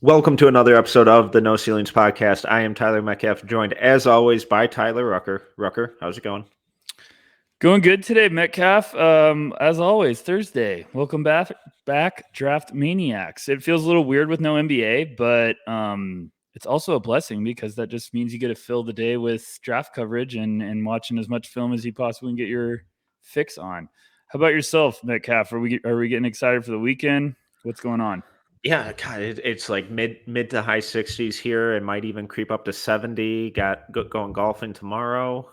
Welcome to another episode of the No Ceilings Podcast. I am Tyler Metcalf, joined as always by Tyler Rucker. Rucker, how's it going? Going good today, Metcalf. As always, Thursday. Welcome back, Draft Maniacs. It feels a little weird with no NBA, but it's also a blessing because that just means you get to fill the day with draft coverage and watching as much film as you possibly can get your fix on. How about yourself, Metcalf? Are we getting excited for the weekend? What's going on? Yeah, God, it's like mid to high 60s here. It might even creep up to 70. Going golfing tomorrow.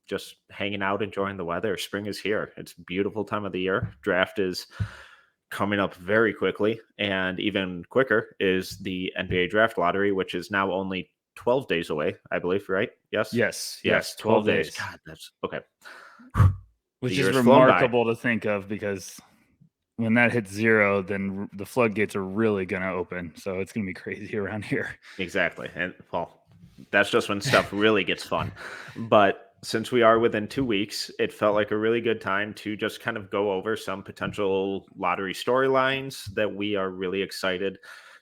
Just hanging out, enjoying the weather. Spring is here. It's a beautiful time of the year. Draft is coming up very quickly, and even quicker is the NBA draft lottery, which is now only 12 days away, I believe, right? Yes. 12 days. God, that's okay. Which is remarkable to think of because when that hits zero, then the floodgates are really going to open. So it's going to be crazy around here. Exactly. And well, that's just when stuff really gets fun. But since we are within 2 weeks, it felt like a really good time to just kind of go over some potential lottery storylines that we are really excited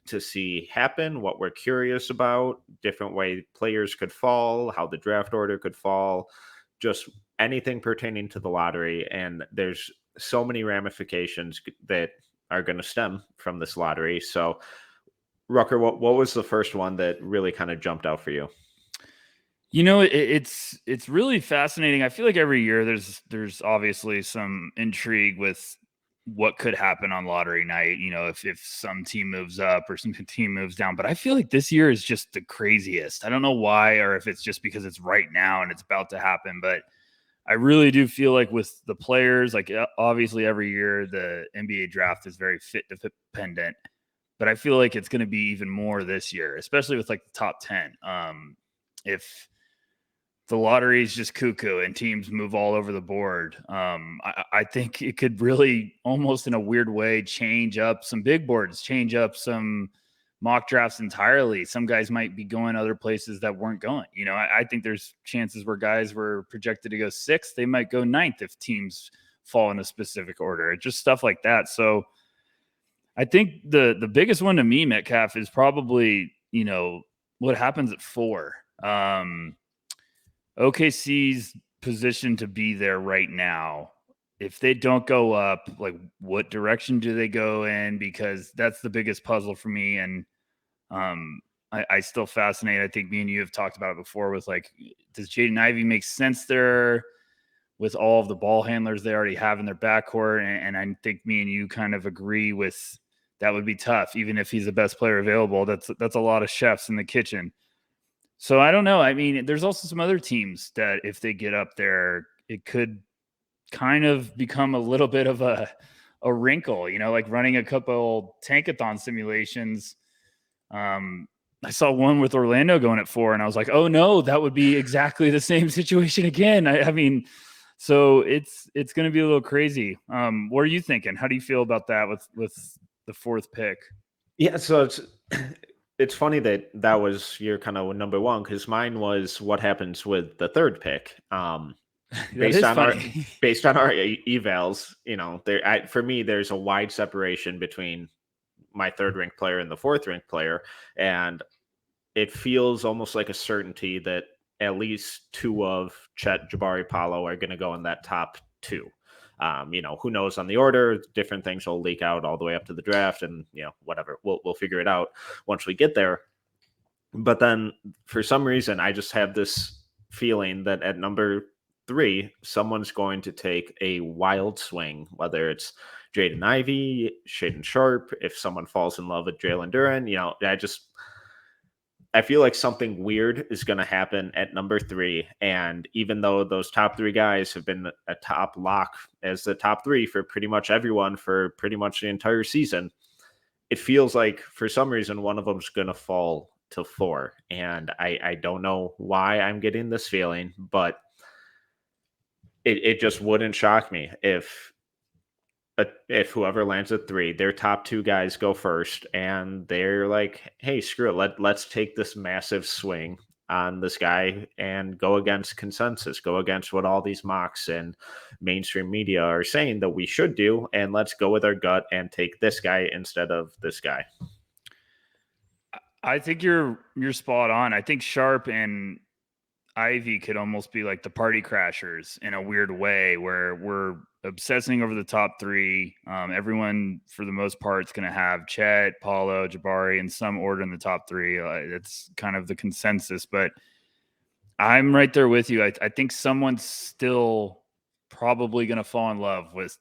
to see happen, what we're curious about, different way players could fall, how the draft order could fall, just anything pertaining to the lottery. And there's so many ramifications that are going to stem from this lottery. So, Rucker, what was the first one that really kind of jumped out for you? You know, it's really fascinating. I feel like every year there's obviously some intrigue with what could happen on lottery night. You know, if some team moves up or some team moves down. But I feel like this year is just the craziest. I don't know why, or if it's just because it's right now and it's about to happen, but I really do feel like with the players, like obviously every year the NBA draft is very fit dependent, but I feel like it's going to be even more this year, especially with like the top 10. If the lottery is just cuckoo and teams move all over the board, I think it could really almost in a weird way change up some big boards, change up some mock drafts entirely. Some guys might be going other places that weren't going. You know, I think there's chances where guys were projected to go 6th. They might go 9th if teams fall in a specific order. It's just stuff like that. So I think the biggest one to me, Metcalf, is probably, you know, what happens at 4. OKC's positioned to be there right now. If they don't go up, like what direction do they go in? Because that's the biggest puzzle for me. And I still fascinate. I think me and you have talked about it before with like, does Jaden Ivey make sense there with all of the ball handlers they already have in their backcourt? And I think me and you kind of agree with that would be tough. Even if he's the best player available, that's a lot of chefs in the kitchen. So I don't know. I mean, there's also some other teams that if they get up there, it could kind of become a little bit of a wrinkle, you know, like running a couple tankathon simulations. I saw one with Orlando going at 4 and I was like, oh no, that would be exactly the same situation again. I mean, so it's going to be a little crazy. What are you thinking? How do you feel about that with the 4th pick? Yeah. So it's funny that was your kind of number one, because mine was what happens with the 3rd pick. Based on our evals, you know, for me, there's a wide separation between my 3rd ranked player and the 4th ranked player, and it feels almost like a certainty that at least 2 of Chet, Jabari, Paolo are going to go in that top 2. You know, who knows on the order? Different things will leak out all the way up to the draft, and you know, whatever. We'll figure it out once we get there. But then, for some reason, I just have this feeling that at number 3, someone's going to take a wild swing, whether it's Jaden Ivey, Shaedon Sharpe, if someone falls in love with Jalen Duren. You know, I feel like something weird is going to happen at number 3. And even though those top 3 guys have been a top lock as the top 3 for pretty much everyone for pretty much the entire season, it feels like for some reason one of them's going to fall to 4. And I don't know why I'm getting this feeling, but it just wouldn't shock me if if whoever lands at 3, their top 2 guys go first, and they're like, "Hey, screw it. Let's take this massive swing on this guy and go against consensus, go against what all these mocks and mainstream media are saying that we should do, and let's go with our gut and take this guy instead of this guy." I think you're spot on. I think Sharp and Ivy could almost be like the party crashers in a weird way, where we're obsessing over the top 3. Everyone, for the most part, is going to have Chet, Paulo, Jabari in some order in the top 3. It's kind of the consensus, but I'm right there with you. I think someone's still probably going to fall in love with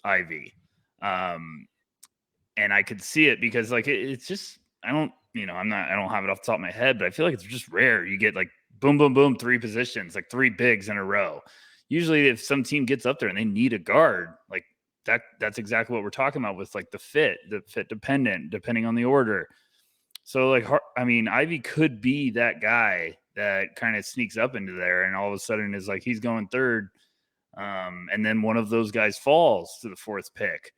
Ivy. And I could see it because like it's just, I don't have it off the top of my head, but I feel like it's just rare. You get like boom, boom, boom, 3 positions, like 3 bigs in a row. Usually if some team gets up there and they need a guard, like that's exactly what we're talking about with like the fit dependent, depending on the order. So like, I mean, Ivy could be that guy that kind of sneaks up into there and all of a sudden is like, he's going 3rd. And then one of those guys falls to the 4th pick.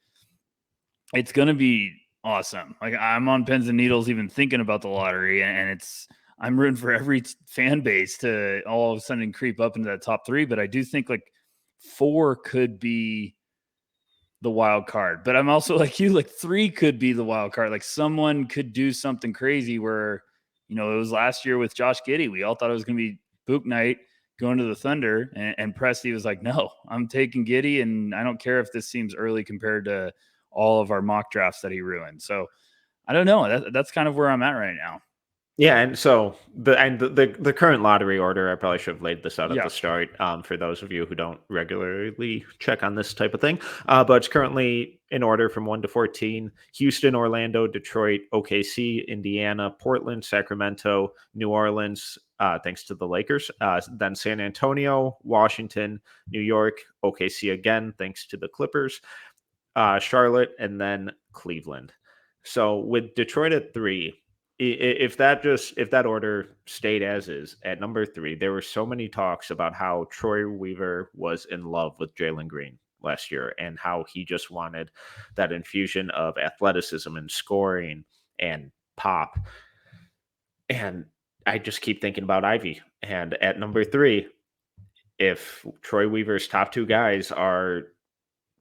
It's going to be awesome. Like I'm on pins and needles even thinking about the lottery, and I'm rooting for every fan base to all of a sudden creep up into that top 3. But I do think like 4 could be the wild card. But I'm also like you, like 3 could be the wild card. Like someone could do something crazy where, it was last year with Josh Giddey. We all thought it was going to be Book night going to the Thunder, and Presti was like, no, I'm taking Giddey, and I don't care if this seems early compared to all of our mock drafts that he ruined. So I don't know. That's kind of where I'm at right now. Yeah, and so the current lottery order, I probably should have laid this out at the start for those of you who don't regularly check on this type of thing. But it's currently in order from 1 to 14: Houston, Orlando, Detroit, OKC, Indiana, Portland, Sacramento, New Orleans, thanks to the Lakers, then San Antonio, Washington, New York, OKC again, thanks to the Clippers, Charlotte, and then Cleveland. So with Detroit at 3, if that order stayed as is at number 3, there were so many talks about how Troy Weaver was in love with Jalen Green last year and how he just wanted that infusion of athleticism and scoring and pop. And I just keep thinking about Ivy. And at number 3, if Troy Weaver's top 2 guys are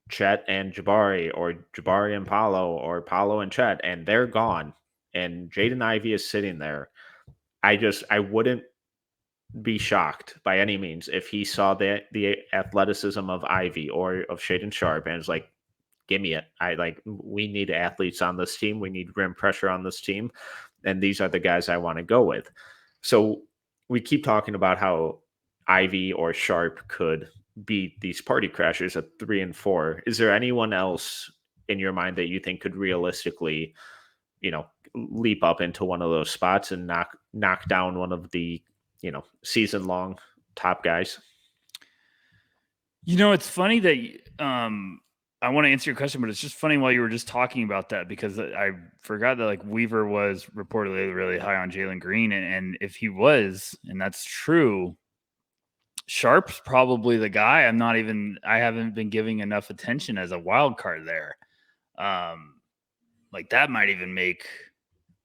Chet and Jabari, or Jabari and Paolo, or Paolo and Chet, and they're gone, and Jaden Ivey is sitting there, I wouldn't be shocked by any means if he saw the athleticism of Ivy or of Shaedon Sharpe and is like, give me it. We need athletes on this team. We need rim pressure on this team. And these are the guys I want to go with. So we keep talking about how Ivy or Sharpe could beat these party crashers at 3 and 4. Is there anyone else in your mind that you think could realistically, leap up into one of those spots and knock down one of the, season long top guys? It's funny that I want to answer your question, but it's just funny while you were just talking about that, because I forgot that like Weaver was reportedly really high on Jalen Green. And if he was, and that's true, Sharpe's probably the guy I haven't been giving enough attention as a wild card there. Like that might even make,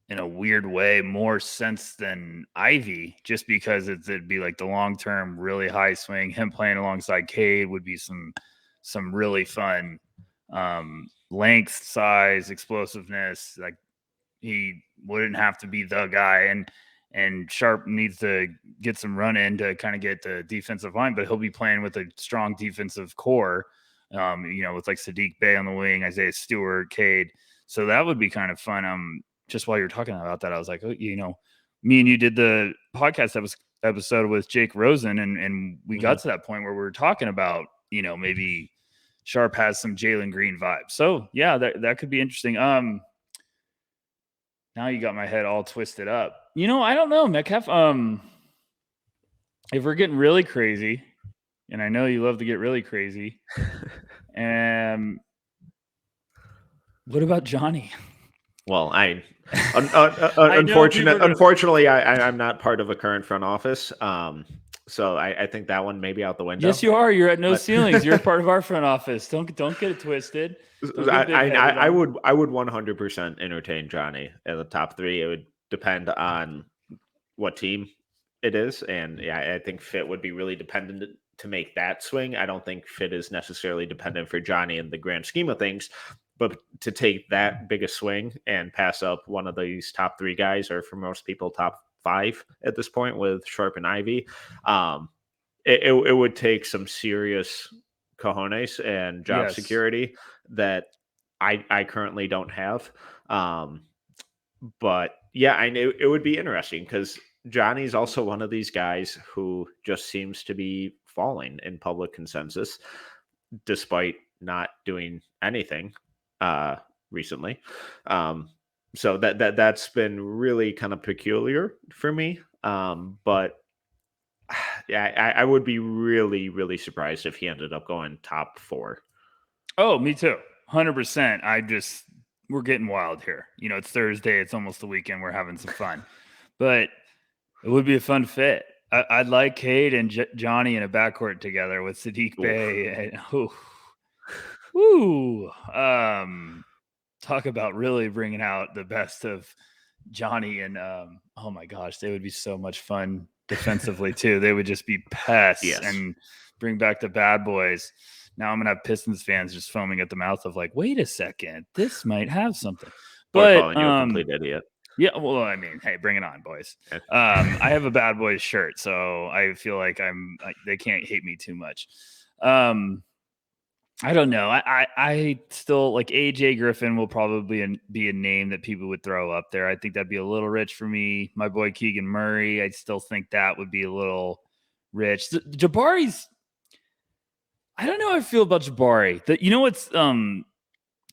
in a weird way, more sense than Ivy, just because it'd be like the long-term really high swing. Him playing alongside Cade would be some really fun length, size, explosiveness. Like he wouldn't have to be the guy, and Sharpe needs to get some run in to kind of get the defensive line, but he'll be playing with a strong defensive core, with like Sadiq Bey on the wing, Isaiah Stewart, Cade. So that would be kind of fun. Just while you're talking about that, I was like, me and you did the podcast episode with Jake Rosen, and we got to that point where we were talking about, maybe Sharpe has some Jalen Green vibes. So yeah, that could be interesting. Now you got my head all twisted up. I don't know, Metcalf. If we're getting really crazy, and I know you love to get really crazy, what about Johnny? Well, unfortunately, I'm not part of a current front office. So I think that one may be out the window. Yes, you are. You're at no ceilings. You're part of our front office. Don't get it twisted. I would 100% entertain Johnny in the top 3. It would depend on what team it is, and yeah, I think fit would be really dependent to make that swing. I don't think fit is necessarily dependent for Johnny in the grand scheme of things, but to take that big a swing and pass up one of these top 3 guys, or for most people top 5 at this point with Sharp and Ivy, it would take some serious cojones and job security that I currently don't have. But yeah, I knew it would be interesting because Johnny's also one of these guys who just seems to be falling in public consensus despite not doing anything recently. So that's been really kind of peculiar for me. But yeah, I would be really, really surprised if he ended up going top 4. Oh, me too. 100%. We're getting wild here. It's Thursday. It's almost the weekend. We're having some fun. But it would be a fun fit. I'd like Cade and Johnny in a backcourt together with Sadiq Bey. Talk about really bringing out the best of Johnny and oh my gosh, they would be so much fun defensively too. They would just be pests and bring back the bad boys. Now I'm gonna have Pistons fans just foaming at the mouth of like, wait a second, this might have something. But calling you a complete idiot. Yeah, well, I mean, hey, bring it on, boys. I have a bad boys shirt, so I feel like they can't hate me too much. I don't know. I still like AJ Griffin will probably be a name that people would throw up there. I think that'd be a little rich for me. My boy Keegan Murray, I still think that would be a little rich. Jabari's, I don't know how I feel about Jabari. You know what's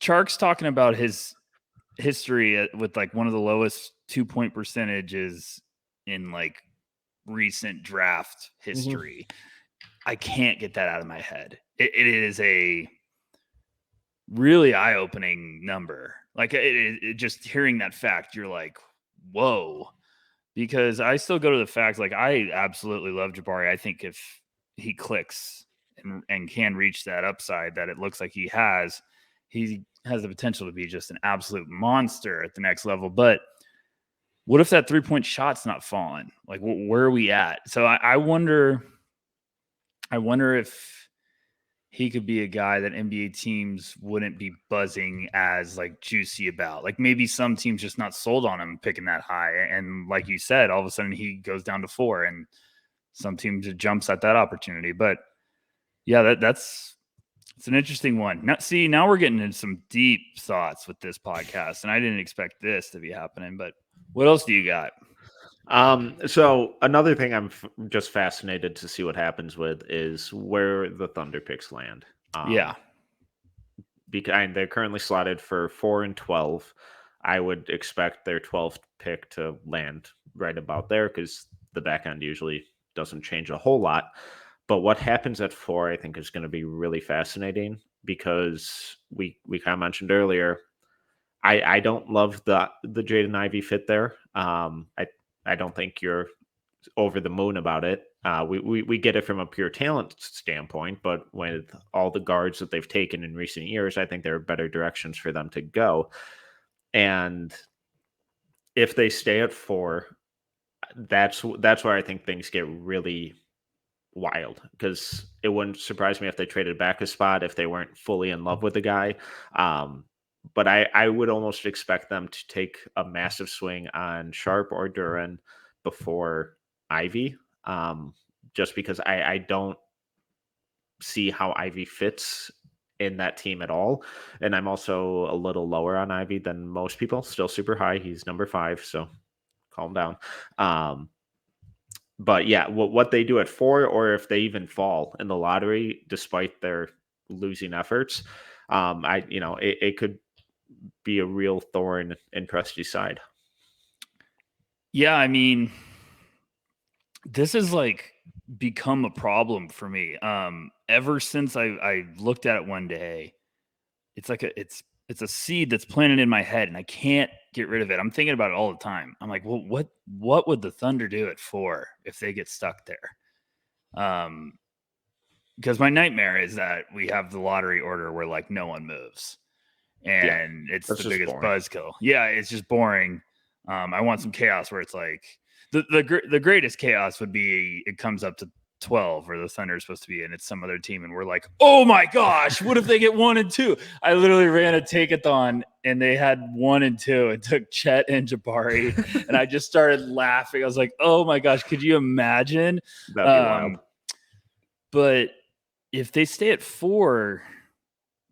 Chark's talking about his history with like one of the lowest 2-point percentages in like recent draft history. I can't get that out of my head. It is a really eye-opening number. Like it just hearing that fact, you're like, whoa. Because I still go to the facts. Like I absolutely love Jabari. I think if he clicks and can reach that upside that it looks like he has the potential to be just an absolute monster at the next level. But what if that 3-point shot's not falling? Like where are we at? So I wonder if he could be a guy that NBA teams wouldn't be buzzing as like juicy about. Like maybe some teams just not sold on him picking that high. And like you said, all of a sudden he goes down to 4 and some teams just jumps at that opportunity. But yeah, it's an interesting one. Now we're getting into some deep thoughts with this podcast, and I didn't expect this to be happening. But what else do you got? So another thing I'm just fascinated to see what happens with is where the Thunder picks land. Because they're currently slotted for 4 and 12. I would expect their 12th pick to land right about there because the back end usually doesn't change a whole lot. But what happens at 4, I think, is going to be really fascinating because we kind of mentioned earlier, I don't love the Jaden Ivey fit there. I don't think you're over the moon about it. We get it from a pure talent standpoint, but with all the guards that they've taken in recent years, I think there are better directions for them to go. And if they stay at 4, that's where I think things get really wild, because it wouldn't surprise me if they traded back a spot if they weren't fully in love with the guy. But I would almost expect them to take a massive swing on Sharp or Duran before Ivy, just because I don't see how Ivy fits in that team at all. And I'm also a little lower on Ivy than most people, still super high. He's number 5, so calm down. But yeah, what they do at 4, or if they even fall in the lottery despite their losing efforts, it could be a real thorn in Presti's side. Yeah, I mean, this has like become a problem for me. Ever since I looked at it one day, it's like it's a seed that's planted in my head and I can't get rid of it. I'm thinking about it all the time. I'm like, well, what would the Thunder do at 4 if they get stuck there? Because my nightmare is that we have the lottery order where like no one moves, and it's the biggest buzzkill. Yeah, it's just boring. I want some chaos where it's like the greatest chaos would be it comes up to 12 where the Thunder is supposed to be and it's some other team and we're like, oh my gosh, what if they get 1 and 2? I literally ran a take-a-thon and they had 1 and 2 and took Chet and Jabari and I just started laughing. I was like, oh my gosh, could you imagine? That'd be wild. But if they stay at 4,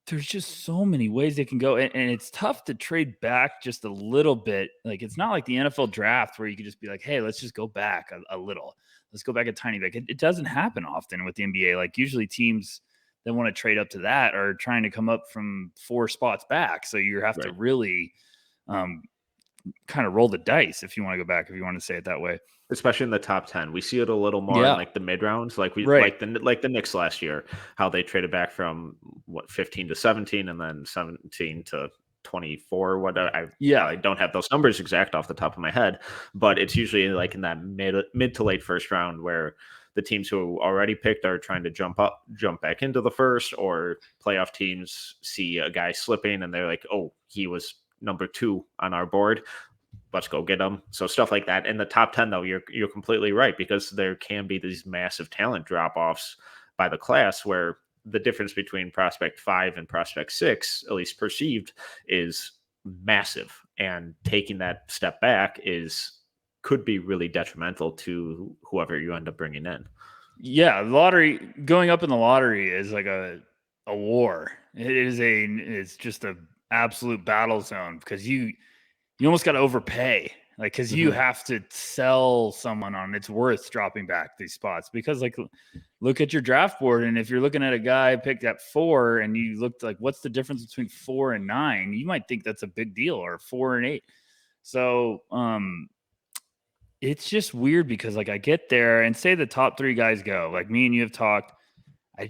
there's just so many ways they can go. And it's tough to trade back just a little bit. Like, it's not like the NFL draft where you could just be like, hey, let's just go back a little. Let's go back a tiny bit. It doesn't happen often with the NBA. Like, usually teams that want to trade up to that are trying to come up from 4 spots back. So you have to really kind of roll the dice if you want to go back, if you want to say it that way. Especially in the top 10, we see it a little more in like the mid rounds, like like the Knicks last year, how they traded back from 15 to 17 and then 17 to 24. I don't have those numbers exact off the top of my head, but it's usually like in that mid to late first round where the teams who already picked are trying to jump back into the first, or playoff teams see a guy slipping and they're like, oh, he was number 2 on our board, let's go get them. So stuff like that. In the top 10, though, you're completely right, because there can be these massive talent drop-offs by the class where the difference between prospect 5 and prospect 6, at least perceived, is massive. And taking that step back could be really detrimental to whoever you end up bringing in. Yeah, going up in the lottery is like a war. It's just a absolute battle zone, because you almost got to overpay, like, because you have to sell someone on its worth dropping back these spots. Because, like, look at your draft board, and if you're looking at a guy picked at 4 and you looked like, what's the difference between 4 and 9? You might think that's a big deal, or 4 and 8. So it's just weird, because like I get there and say the top 3 guys go, like me and you have talked. I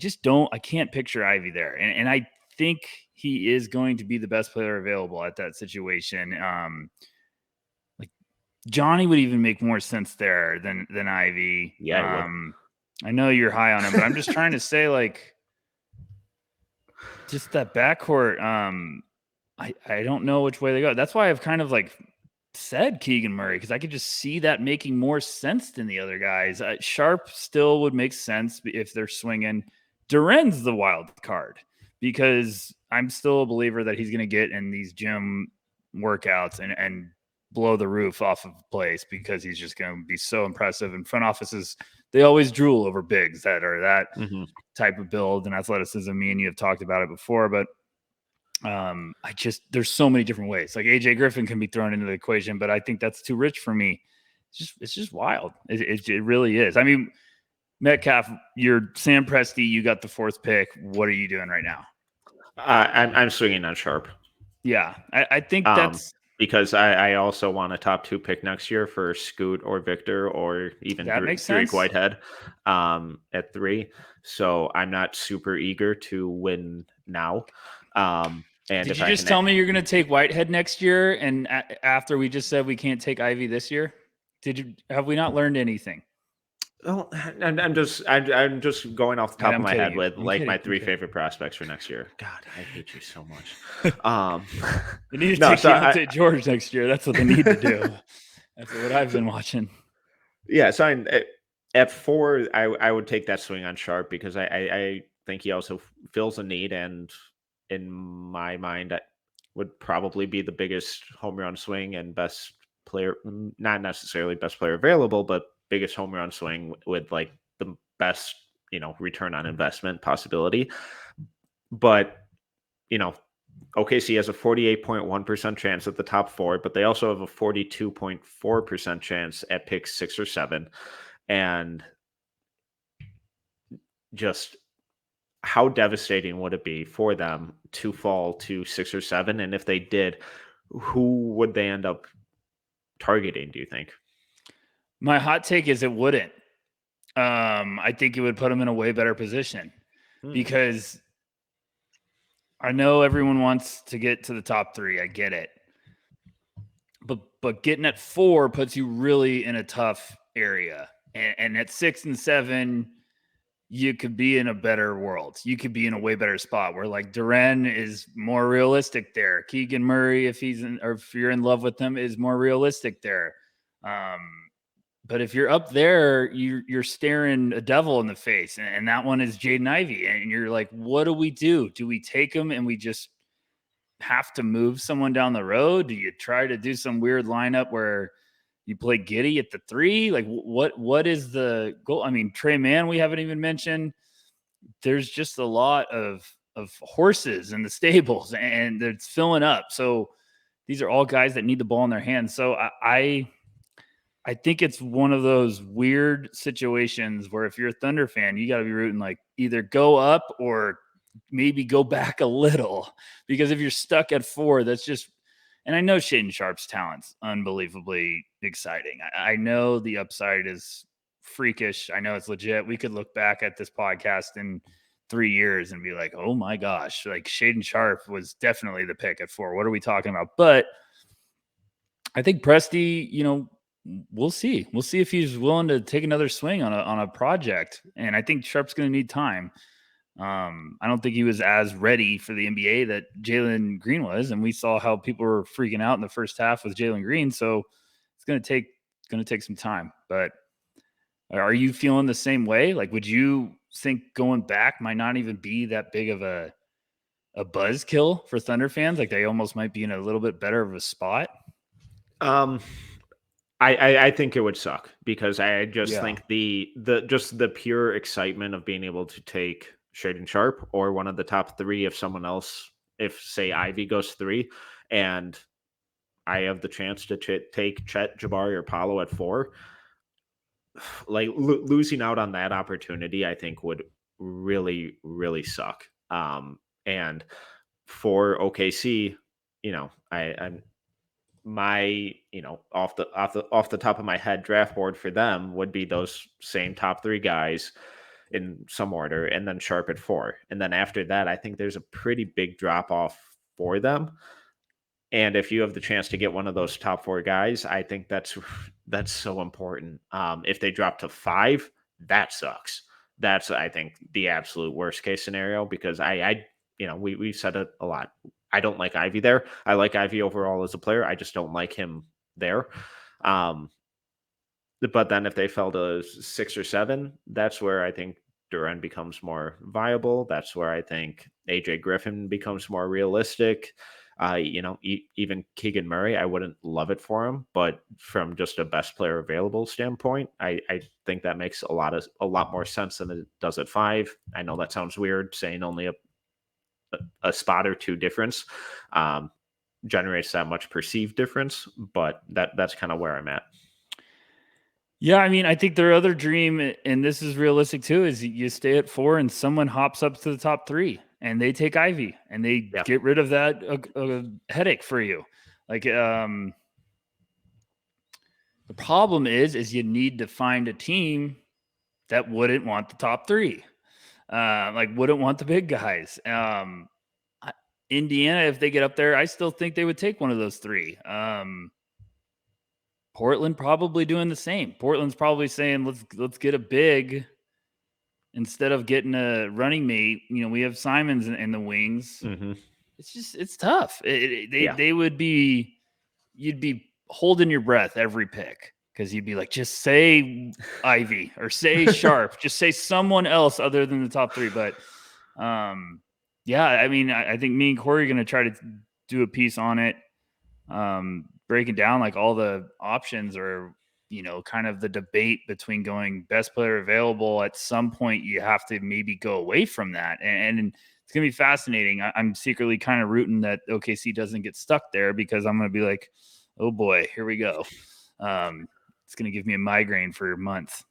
can't picture Ivy there. And I think he is going to be the best player available at that situation. Like Johnny would even make more sense there than Ivy. Yeah. I know you're high on him, but I'm just trying to say, like, just that backcourt. I don't know which way they go. That's why I've kind of like said Keegan Murray, because I could just see that making more sense than the other guys. Sharp still would make sense if they're swinging. Duren's the wild card, because I'm still a believer that he's going to get in these gym workouts and blow the roof off of place, because he's just going to be so impressive. And front offices, they always drool over bigs that are that type of build and athleticism. Me and you have talked about it before, but there's so many different ways. Like AJ Griffin can be thrown into the equation, but I think that's too rich for me. It's just wild. It really is. I mean, Metcalf, you're Sam Presti, you got the 4th pick. What are you doing right now? I'm swinging on Sharp. Yeah, I think that's because I also want a top 2 pick next year for Scoot or Victor, or even Tariq Whitehead at 3. So I'm not super eager to win now. And did you just tell me you're going to take Whitehead next year, and after we just said we can't take Ivy this year? Have we not learned anything? Oh, I'm just going off the top of my head with my 3 favorite prospects for next year. God, I hate you so much. They need to take Deontay George next year. That's what they need to do. That's what I've been watching. Yeah, so at 4, I would take that swing on Sharp, because I think he also fills a need, and in my mind, that would probably be the biggest home run swing and best player, not necessarily best player available, but biggest home run swing with like the best, return on investment possibility. But, OKC has a 48.1% chance at the top 4, but they also have a 42.4% chance at pick 6 or 7. And just how devastating would it be for them to fall to 6 or 7? And if they did, who would they end up targeting, do you think? My hot take is it wouldn't. I think it would put them in a way better position, because I know everyone wants to get to the top 3. I get it. But getting at 4 puts you really in a tough area. And at 6 and 7, you could be in a better world. You could be in a way better spot where like Duren is more realistic there. Keegan Murray, if you're in love with him, is more realistic there. But if you're up there, you're staring a devil in the face, and that one is Jaden Ivey, and you're like, what do we do? Do we take him and we just have to move someone down the road? Do you try to do some weird lineup where you play Giddey at the 3? Like what is the goal? I mean, Trey Mann, we haven't even mentioned. There's just a lot of horses in the stables, and it's filling up. So these are all guys that need the ball in their hands. So I think it's one of those weird situations where if you're a Thunder fan, you got to be rooting like either go up or maybe go back a little, because if you're stuck at 4, that's just. And I know Shaedon Sharpe's talent's unbelievably exciting. I know the upside is freakish. I know it's legit. We could look back at this podcast in 3 years and be like, oh my gosh, like Shaedon Sharpe was definitely the pick at 4. What are we talking about? But I think Presti, we'll see. We'll see if he's willing to take another swing on a project. And I think Sharpe's going to need time. I don't think he was as ready for the NBA that Jalen Green was, and we saw how people were freaking out in the first half with Jalen Green. So it's going to take some time. But are you feeling the same way? Like, would you think going back might not even be that big of a buzzkill for Thunder fans? Like, they almost might be in a little bit better of a spot. I think it would suck, because I just think the pure excitement of being able to take Shaedon Sharpe or one of the top 3, if someone else, if say Ivy goes 3, and I have the chance to take Chet, Jabari, or Paolo at 4, like losing out on that opportunity, I think would really, really suck. And for OKC, I'm my off the top of my head draft board for them would be those same top 3 guys in some order, and then Sharpe at 4, and then after that I think there's a pretty big drop off for them. And if you have the chance to get one of those top 4 guys, I think that's so important. If they drop to 5, that sucks. That's, I think, the absolute worst case scenario, because we've said it a lot. I don't like Ivy there. I like Ivy overall as a player. I just don't like him there. But then if they fell to 6 or 7, that's where I think Duren becomes more viable. That's where I think AJ Griffin becomes more realistic. Even Keegan Murray, I wouldn't love it for him, but from just a best player available standpoint, I think that makes a lot more sense than it does at 5. I know that sounds weird, saying only a spot or 2 difference generates that much perceived difference, but that's kind of where I'm at. Yeah, I mean, I think their other dream, and this is realistic too, is you stay at 4 and someone hops up to the top 3 and they take Ivy and they get rid of that headache for you. Like, the problem is you need to find a team that wouldn't want the top 3, like wouldn't want the big guys. Indiana, if they get up there, I still think they would take one of those 3. Portland probably doing the same. Portland's probably saying, let's get a big instead of getting a running mate. We have Simons in the wings. Mm-hmm. It's tough. They would be, you'd be holding your breath every pick, because you'd be like, just say Ivy or say Sharpe, just say someone else other than the top 3. But yeah, I mean, I think me and Corey are going to try to do a piece on it, breaking down like all the options, or kind of the debate between going best player available. At some point you have to maybe go away from that, and it's gonna be fascinating. I'm secretly kind of rooting that OKC doesn't get stuck there, because I'm gonna be like, oh boy, here we go. It's gonna give me a migraine for a month.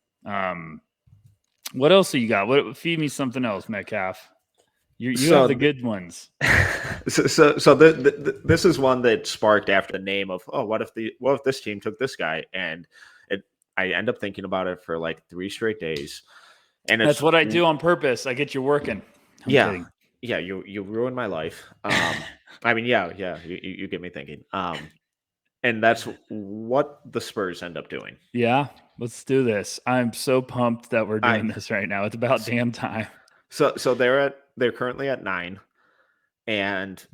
What else do you got? Feed me something else, Metcalf. You have the good ones. So this is one that sparked after the name of, what if this team took this guy, and I end up thinking about it for like 3 straight days, and that's what I do on purpose. I get you working. I'm kidding. Yeah, you ruined my life. I mean, yeah, you get me thinking. And that's what the Spurs end up doing. Yeah, let's do this. I'm so pumped that we're doing this right now. It's about damn time. So they're currently at 9, and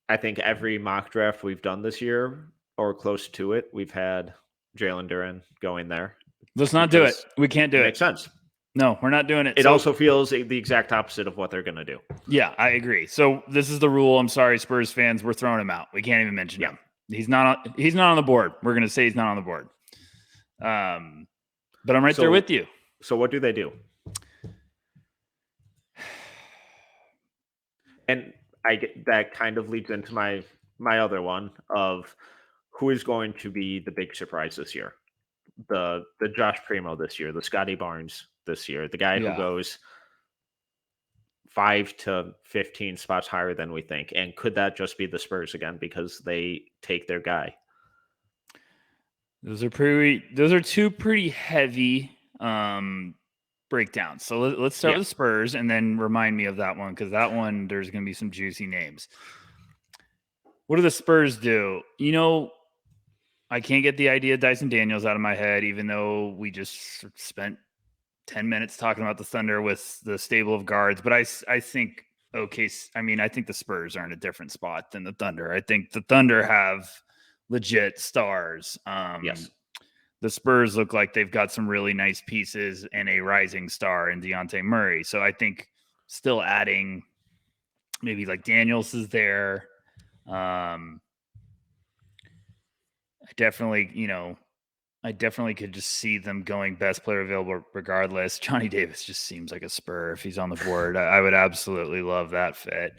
I think every mock draft we've done this year or close to it, we've had Jalen Duren going there. Let's not do it. We can't do it. Makes sense. No, we're not doing it. It also feels the exact opposite of what they're going to do. Yeah, I agree. So this is the rule. I'm sorry, Spurs fans. We're throwing him out. We can't even mention him. He's not on the board. We're going to say he's not on the board. But I'm right there with you. So what do they do? And that kind of leads into my other one of who is going to be the big surprise this year. The Josh Primo this year, the Scotty Barnes this year, the guy who goes 5 to 15 spots higher than we think. And could that just be the Spurs again because they take their guy? Those are two pretty heavy breakdowns. So let's start with Spurs and then remind me of that one, because that one there's going to be some juicy names. What do the Spurs do? I can't get the idea of Dyson Daniels out of my head, even though we just spent 10 minutes talking about the Thunder with the stable of guards. But I think, I think the Spurs are in a different spot than the Thunder. I think the Thunder have legit stars. Yes. The Spurs look like they've got some really nice pieces and a rising star in Dejounte Murray. So I think still adding maybe like Daniels is there. I definitely could just see them going best player available regardless. Johnny Davis just seems like a Spur if he's on the board. I would absolutely love that fit.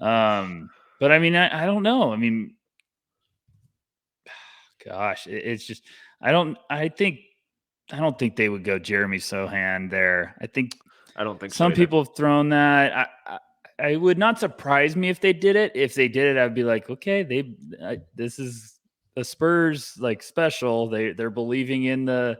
But I mean, I don't know. I mean, gosh, it's just I don't think they would go Jeremy Sohan there. I don't think some people have thrown that. I would not surprise me if they did it. If they did it, I'd be like, okay, this is the Spurs like special. They're believing in the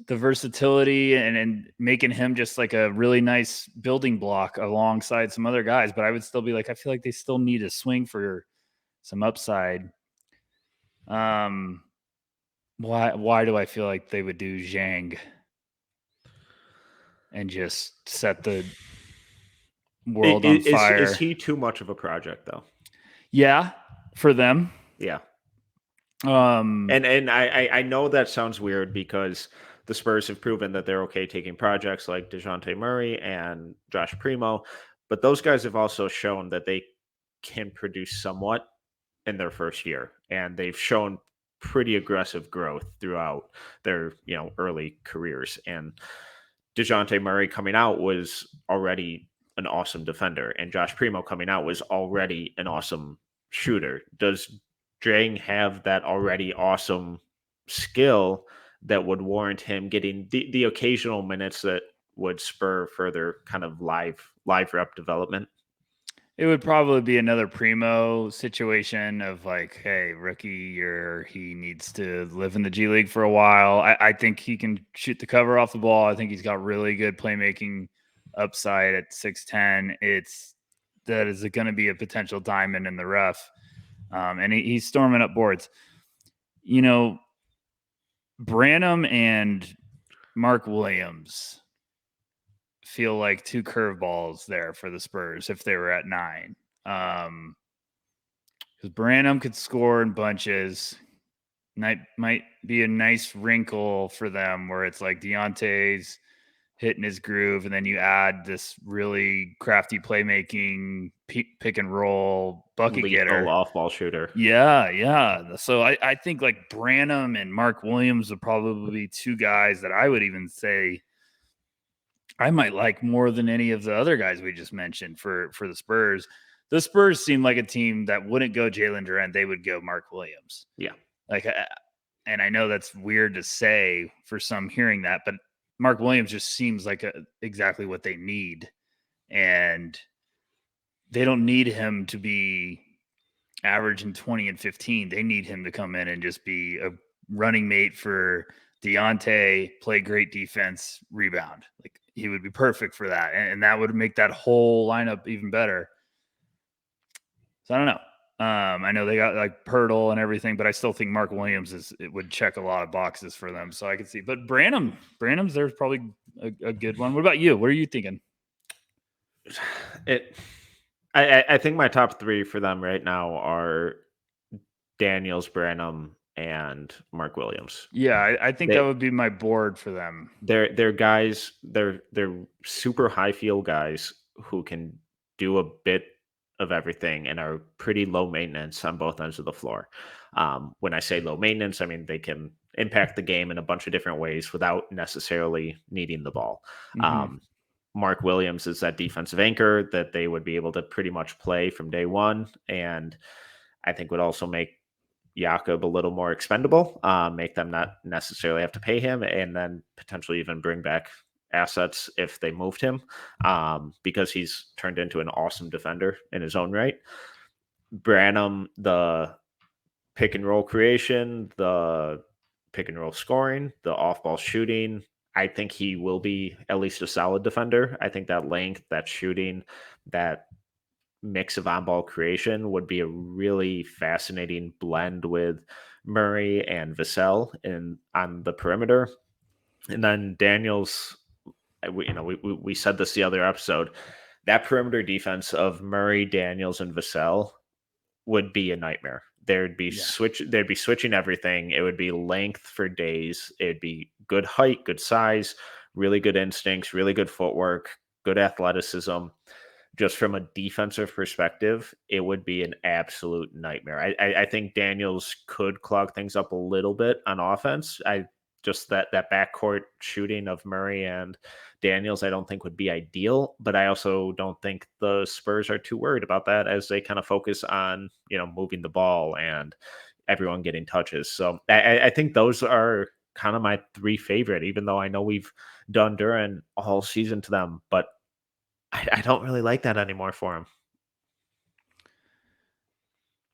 versatility and making him just like a really nice building block alongside some other guys. But I would still be like, I feel like they still need a swing for some upside. Why do I feel like they would do Zhang and just set the world on fire? Is he too much of a project though? Yeah, for them. Yeah. And I know that sounds weird because the Spurs have proven that they're okay taking projects like Dejounte Murray and Josh Primo, but those guys have also shown that they can produce somewhat in their first year, and they've shown pretty aggressive growth throughout their early careers. And Dejounte Murray coming out was already an awesome defender, and Josh Primo coming out was already an awesome shooter. Does Jang have that already awesome skill that would warrant him getting the occasional minutes that would spur further kind of live rep development? It would probably be another Primo situation of like, hey, rookie, he needs to live in the G League for a while. I think he can shoot the cover off the ball. I think he's got really good playmaking upside at 6'10". That is going to be a potential diamond in the rough. And he's storming up boards. Branham and Mark Williams feel like two curveballs there for the Spurs if they were at 9. Because Branham could score in bunches. Might be a nice wrinkle for them where it's like Deontay's hitting his groove, and then you add this really crafty playmaking pick and roll bucket getter, off-ball shooter. Yeah. So I think like Branham and Mark Williams would probably be two guys that I would even say I might like more than any of the other guys we just mentioned for the Spurs. The Spurs seem like a team that wouldn't go Jalen Duren. They would go Mark Williams. Yeah. And I know that's weird to say for some hearing that, but Mark Williams just seems like exactly what they need. And they don't need him to be averaging 20 and 15. They need him to come in and just be a running mate for Dejounte, play great defense, rebound. Like he would be perfect for that. And that would make that whole lineup even better. So I don't know. I know they got like Pirtle and everything, but I still think Mark Williams it would check a lot of boxes for them. So I could see, but Branham's there's probably a good one. What about you? What are you thinking? I think my top three for them right now are Daniels, Branham, and Mark Williams. Yeah, I think that would be my board for them. They're guys. They're super high field guys who can do a bit of everything and are pretty low maintenance on both ends of the floor. When I say low maintenance, I mean they can impact the game in a bunch of different ways without necessarily needing the ball. Mm-hmm. Mark Williams is that defensive anchor that they would be able to pretty much play from day one, and I think would also make Jakob a little more expendable, make them not necessarily have to pay him, and then potentially even bring back assets if they moved him, because he's turned into an awesome defender in his own right. Branham, the pick and roll creation, the pick and roll scoring, the off ball shooting. I think he will be at least a solid defender. I think that length, that shooting, that mix of on ball creation would be a really fascinating blend with Murray and Vassell in on the perimeter. And then Daniels, we said this the other episode. That perimeter defense of Murray, Daniels, and Vassell would be a nightmare. They'd be switching everything. It would be length for days. It'd be good height, good size, really good instincts, really good footwork, good athleticism. Just from a defensive perspective, it would be an absolute nightmare. I think Daniels could clog things up a little bit on offense. I just that backcourt shooting of Murray and Daniels, I don't think would be ideal, but I also don't think the Spurs are too worried about that as they kind of focus on, moving the ball and everyone getting touches. So I think those are kind of my three favorite, even though I know we've done Duran all season to them, but I don't really like that anymore for him.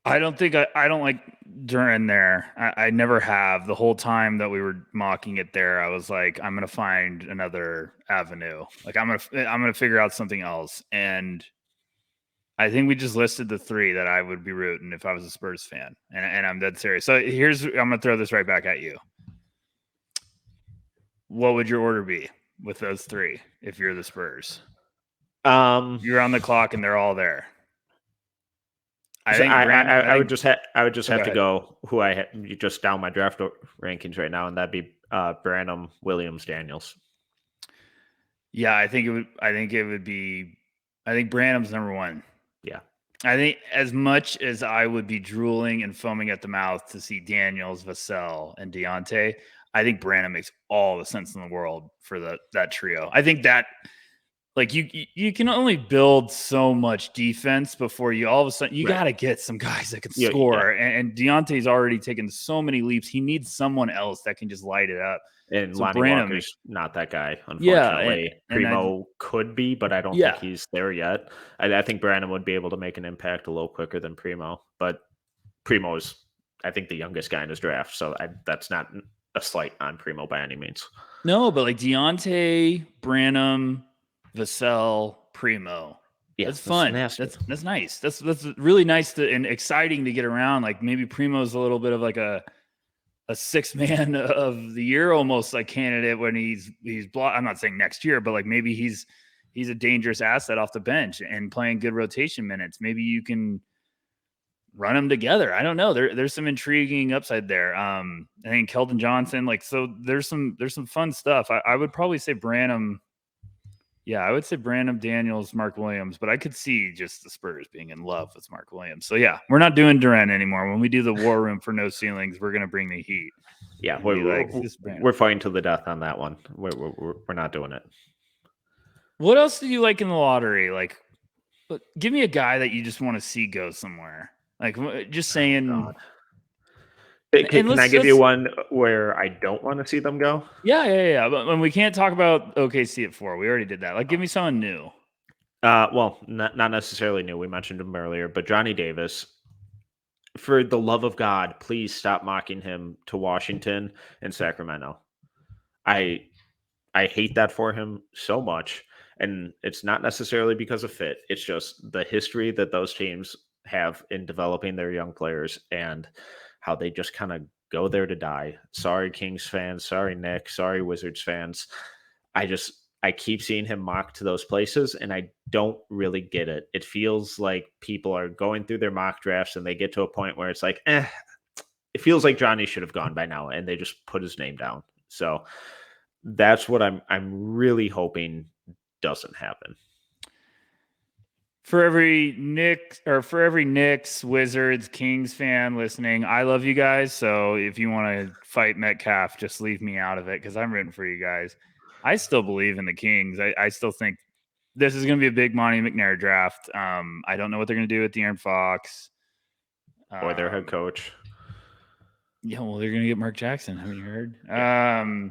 I don't like Duran there. I never have. The whole time that we were mocking it there, I was like, I'm gonna find another avenue. Like I'm gonna figure out something else. And I think we just listed the three that I would be rooting if I was a Spurs fan. And I'm dead serious. So I'm gonna throw this right back at you. What would your order be with those three if you're the Spurs? You're on the clock and they're all there. I would just have to go who you just down my draft rankings right now, and that'd be Branham, Williams, Daniels. Yeah, I think it would be. I think Branham's number one. Yeah, I think as much as I would be drooling and foaming at the mouth to see Daniels, Vassell, and Deontay, I think Branham makes all the sense in the world for that trio. I think that. Like you can only build so much defense before you all of a sudden you got to get some guys that can score. Yeah. And Deontay's already taken so many leaps. He needs someone else that can just light it up. And so Lonnie Walker's not that guy, unfortunately. Yeah, Primo could be, but I don't think he's there yet. I think Branham would be able to make an impact a little quicker than Primo, but Primo is, I think, the youngest guy in his draft, so that's not a slight on Primo by any means. No, but like Deontay, Branham, Vassell, Primo. Yeah, that's fun. That's nice. That's really nice and exciting to get around. Like maybe Primo's a little bit of like a 6-man of the year almost like candidate when he's I'm not saying next year, but like maybe he's a dangerous asset off the bench and playing good rotation minutes. Maybe you can run them together. I don't know. There's some intriguing upside there. I think Keldon Johnson, like, so there's some fun stuff. I would probably say Branham. Yeah, I would say Branham, Daniels, Mark Williams, but I could see just the Spurs being in love with Mark Williams. So yeah, we're not doing Duran anymore. When we do the war room for no ceilings, we're gonna bring the heat. Yeah, we're fighting to the death on that one. We're not doing it. What else do you like in the lottery? Like, give me a guy that you just want to see go somewhere. Like, just saying. Oh, can I give you one where I don't want to see them go? Yeah. But when we can't talk about OKC at 4, we already did that. Like, give me someone new. Well, not necessarily new. We mentioned him earlier, but Johnny Davis. For the love of God, please stop mocking him to Washington and Sacramento. I hate that for him so much, and it's not necessarily because of fit. It's just the history that those teams have in developing their young players and how they just kind of go there to die. Sorry, Kings fans. Sorry, Nick. Sorry, Wizards fans. I keep seeing him mocked to those places, and I don't really get it. It feels like people are going through their mock drafts and they get to a point where it's like, it feels like Johnny should have gone by now, and they just put his name down. So that's what I'm really hoping doesn't happen. For every Knicks, Wizards, Kings fan listening, I love you guys. So if you want to fight Metcalf, just leave me out of it because I'm rooting for you guys. I still believe in the Kings. I still think this is going to be a big Monty McNair draft. I don't know what they're going to do with De'Aaron Fox. Or their head coach. Yeah, well, they're going to get Mark Jackson. Haven't you heard? Yeah.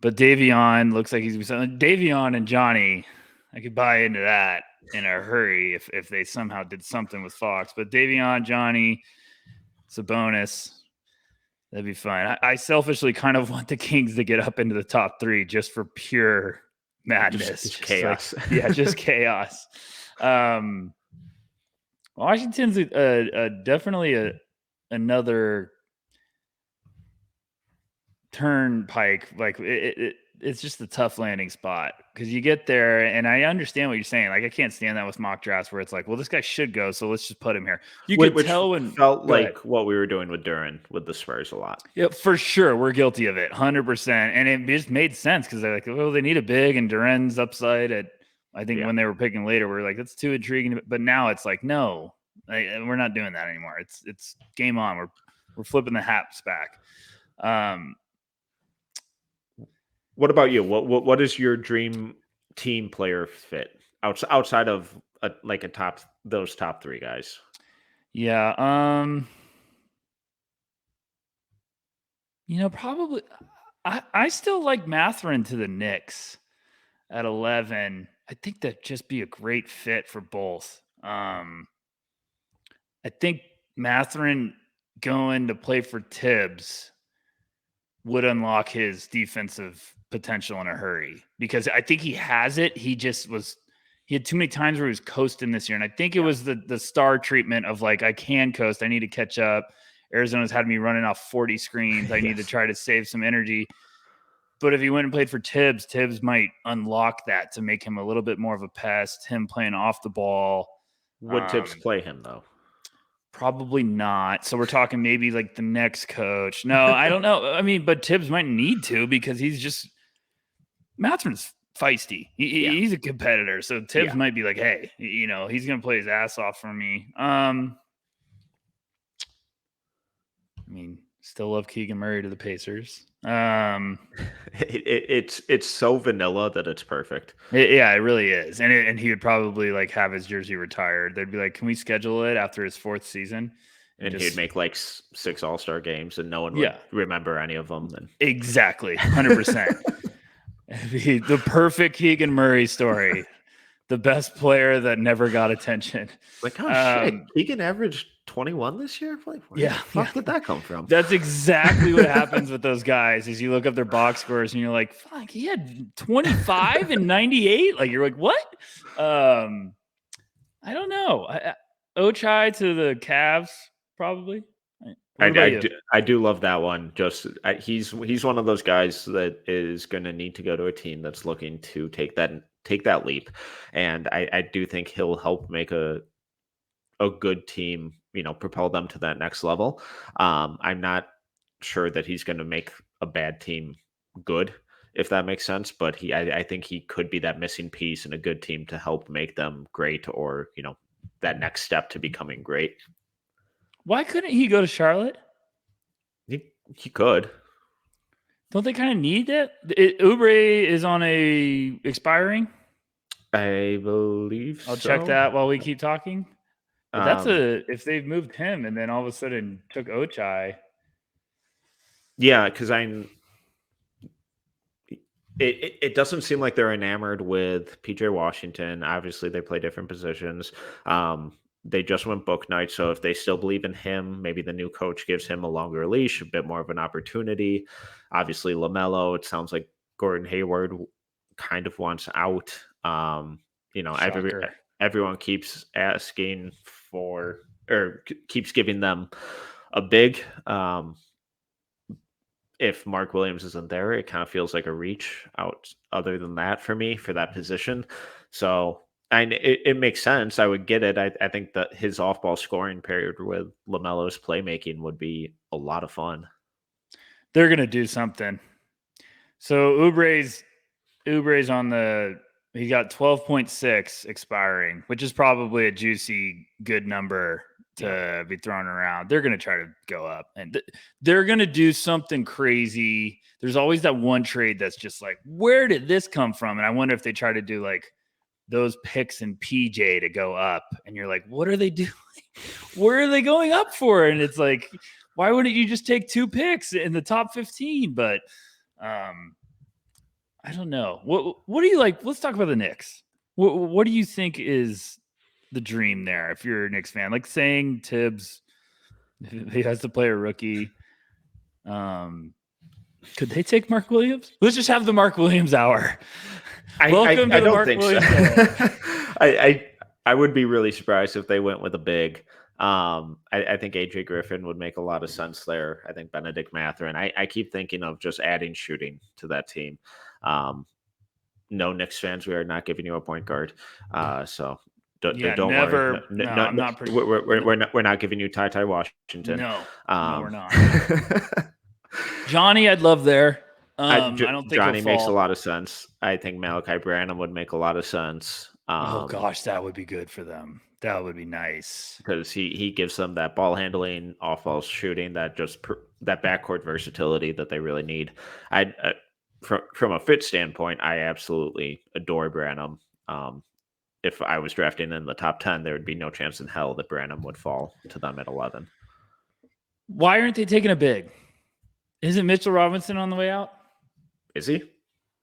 But Davion looks like he's Davion and Johnny. I could buy into that in a hurry if they somehow did something with Fox. But Davion, Johnny, Sabonis, that'd be fine. I selfishly kind of want the Kings to get up into the top 3 just for pure madness. Just chaos. Just chaos. Washington's definitely another turnpike. Like it's just a tough landing spot because you get there, and I understand what you're saying. Like I can't stand that with mock drafts where it's like, well, this guy should go, so let's just put him here. You can tell when felt like what we were doing with Duren with the Spurs a lot. Yeah, for sure, we're guilty of it, 100%, and it just made sense because they're like, well, they need a big, and Duren's upside at. I think when they were picking later, we are like, that's too intriguing. But now it's like, no, we're not doing that anymore. It's game on. We're flipping the hats back. What about you? What is your dream team player fit outside of those top 3 guys? Yeah. Probably I still like Mathurin to the Knicks at 11. I think that'd just be a great fit for both. I think Mathurin going to play for Tibbs would unlock his defensive potential in a hurry because I think he has it. He had too many times where he was coasting this year. And I think it was the star treatment of like, I can coast. I need to catch up. Arizona's had me running off 40 screens. I need to try to save some energy. But if he went and played for Tibbs, Tibbs might unlock that to make him a little bit more of a pest, him playing off the ball. Would Tibbs play him, though? Probably not. So we're talking maybe like the next coach. No, I don't know. I mean, but Tibbs might need to because he's just – Mathurin's feisty. He's a competitor. So Tibbs might be like, hey, he's going to play his ass off for me. Still love Keegan Murray to the Pacers. It's so vanilla that it's perfect. It really is. And he would probably like have his jersey retired. They'd be like, can we schedule it after his 4th season? And he'd make like 6 All-Star games and no one would remember any of them. Then. Exactly. 100%. The perfect Keegan Murray story. The best player that never got attention. Like, oh shit, Keegan averaged 21 this year? Like, where the fuck did that come from? That's exactly what happens with those guys is you look up their box scores and you're like, fuck, he had 25 and 98? Like, you're like, what? I don't know. Ochai to the Cavs, probably. I do love that one. He's one of those guys that is going to need to go to a team that's looking to take that leap, and I do think he'll help make a good team, propel them to that next level. I'm not sure that he's going to make a bad team good, if that makes sense, but I think he could be that missing piece in a good team to help make them great, or that next step to becoming great. Why couldn't he go to Charlotte? He could. Don't they kind of need that? Oubre is on a expiring. I believe I'll check that while we keep talking. But if they've moved him and then all of a sudden took Ochai. Yeah, because it doesn't seem like they're enamored with PJ Washington. Obviously, they play different positions. They just went book night, so if they still believe in him, maybe the new coach gives him a longer leash, a bit more of an opportunity. Obviously, LaMelo, it sounds like Gordon Hayward kind of wants out. Everyone keeps asking keeps giving them a big. If Mark Williams isn't there, it kind of feels like a reach out other than that for me for that position. So it makes sense. I would get it. I think that his off-ball scoring paired with LaMelo's playmaking would be a lot of fun. They're going to do something. So Oubre's on he got 12.6 expiring, which is probably a juicy, good number to be thrown around. They're going to try to go up, and they're going to do something crazy. There's always that one trade that's just like, where did this come from? And I wonder if they try to do like those picks and PJ to go up, and you're like, what are they doing? Where are they going up for? And it's like, why wouldn't you just take 2 picks in the top 15? But I don't know. What do you like? Let's talk about the Knicks. What do you think is the dream there if you're a Knicks fan? Like saying Tibbs, he has to play a rookie. Could they take Mark Williams? Let's just have the Mark Williams hour. Welcome to the Mark Williams hour. I would be really surprised if they went with a big. I think AJ Griffin would make a lot of sense there. I think Benedict Mathurin. I keep thinking of just adding shooting to that team. No Knicks fans, we are not giving you a point guard. So don't never. worry. I'm not. We're not giving you Ty Washington. No, we're not. Johnny, I'd love there. I don't think Johnny makes a lot of sense. I think Malachi Branham would make a lot of sense. Oh gosh, that would be good for them. That would be nice because he gives them that ball handling, off-ball shooting, that backcourt versatility that they really need. From a fit standpoint, I absolutely adore Branham. If I was drafting in the top 10, there would be no chance in hell that Branham would fall to them at 11. Why aren't they taking a big? Isn't Mitchell Robinson on the way out? Is he?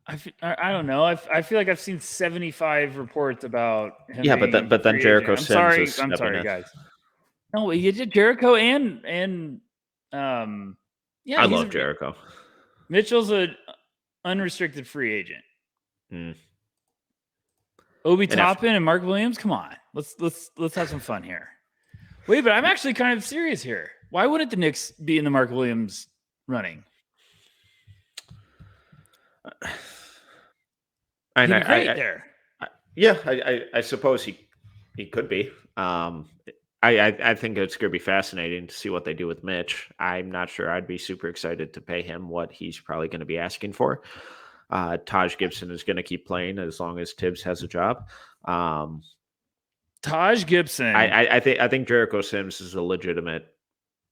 I don't know. I feel like I've seen 75 reports about him. Yeah, but then Jericho Sims. I'm sorry, guys. No, you did Jericho and I love Jericho. Mitchell's an unrestricted free agent. Obi Toppin and Mark Williams. Come on, let's have some fun here. Wait, but I'm actually kind of serious here. Why wouldn't the Knicks be in the Mark Williams running? I suppose he could be. I think it's going to be fascinating to see what they do with Mitch. I'm not sure I'd be super excited to pay him what he's probably going to be asking for. Taj Gibson is going to keep playing as long as Tibbs has a job. Taj Gibson. I think Jericho Sims is a legitimate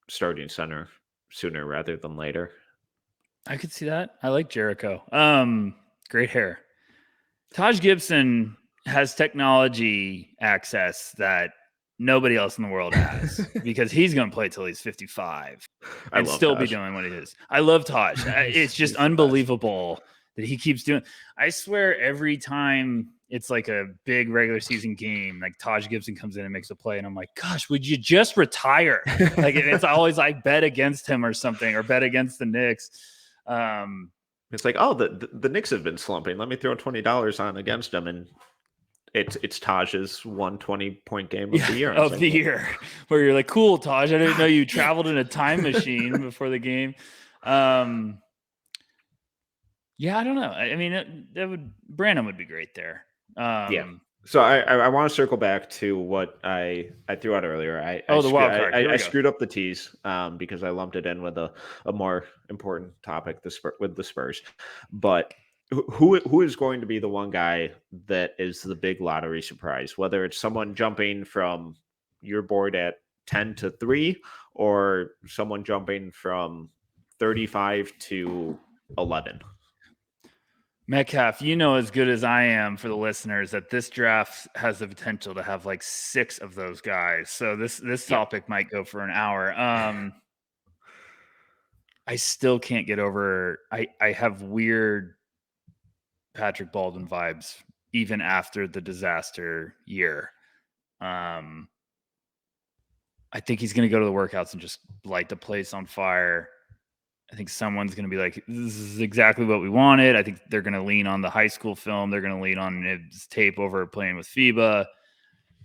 starting center sooner rather than later. I could see that. I like Jericho. Great hair. Taj Gibson has technology access that nobody else in the world has because he's going to play till he's 55 and still be doing what he is. I love Taj. It's just unbelievable that he keeps doing. I swear every time it's like a big regular season game, like Taj Gibson comes in and makes a play, and I'm like, gosh, would you just retire? Like it's always like bet against him or something, or bet against the Knicks. It's like, oh, the Knicks have been slumping. Let me throw $20 on against them, and it's Taj's 120-point game of the year. Of the year, where you're like, cool, Taj. I didn't know you traveled in a time machine before the game. Yeah, I don't know. I mean, Branham would be great there. Yeah. So I want to circle back to what I threw out earlier. The wild card. I screwed up the tease because I lumped it in with a more important topic with the Spurs. But who is going to be the one guy that is the big lottery surprise? Whether it's someone jumping from your board at 10 to 3 or someone jumping from 35 to 11. Metcalf, you know as good as I am for the listeners that this draft has the potential to have like 6 of those guys. So this topic might go for an hour. I still can't get over. I have weird Patrick Baldwin vibes even after the disaster year. I think he's going to go to the workouts and just light the place on fire. I think someone's going to be like, this is exactly what we wanted. I think they're going to lean on the high school film. They're going to lean on his tape over playing with FIBA.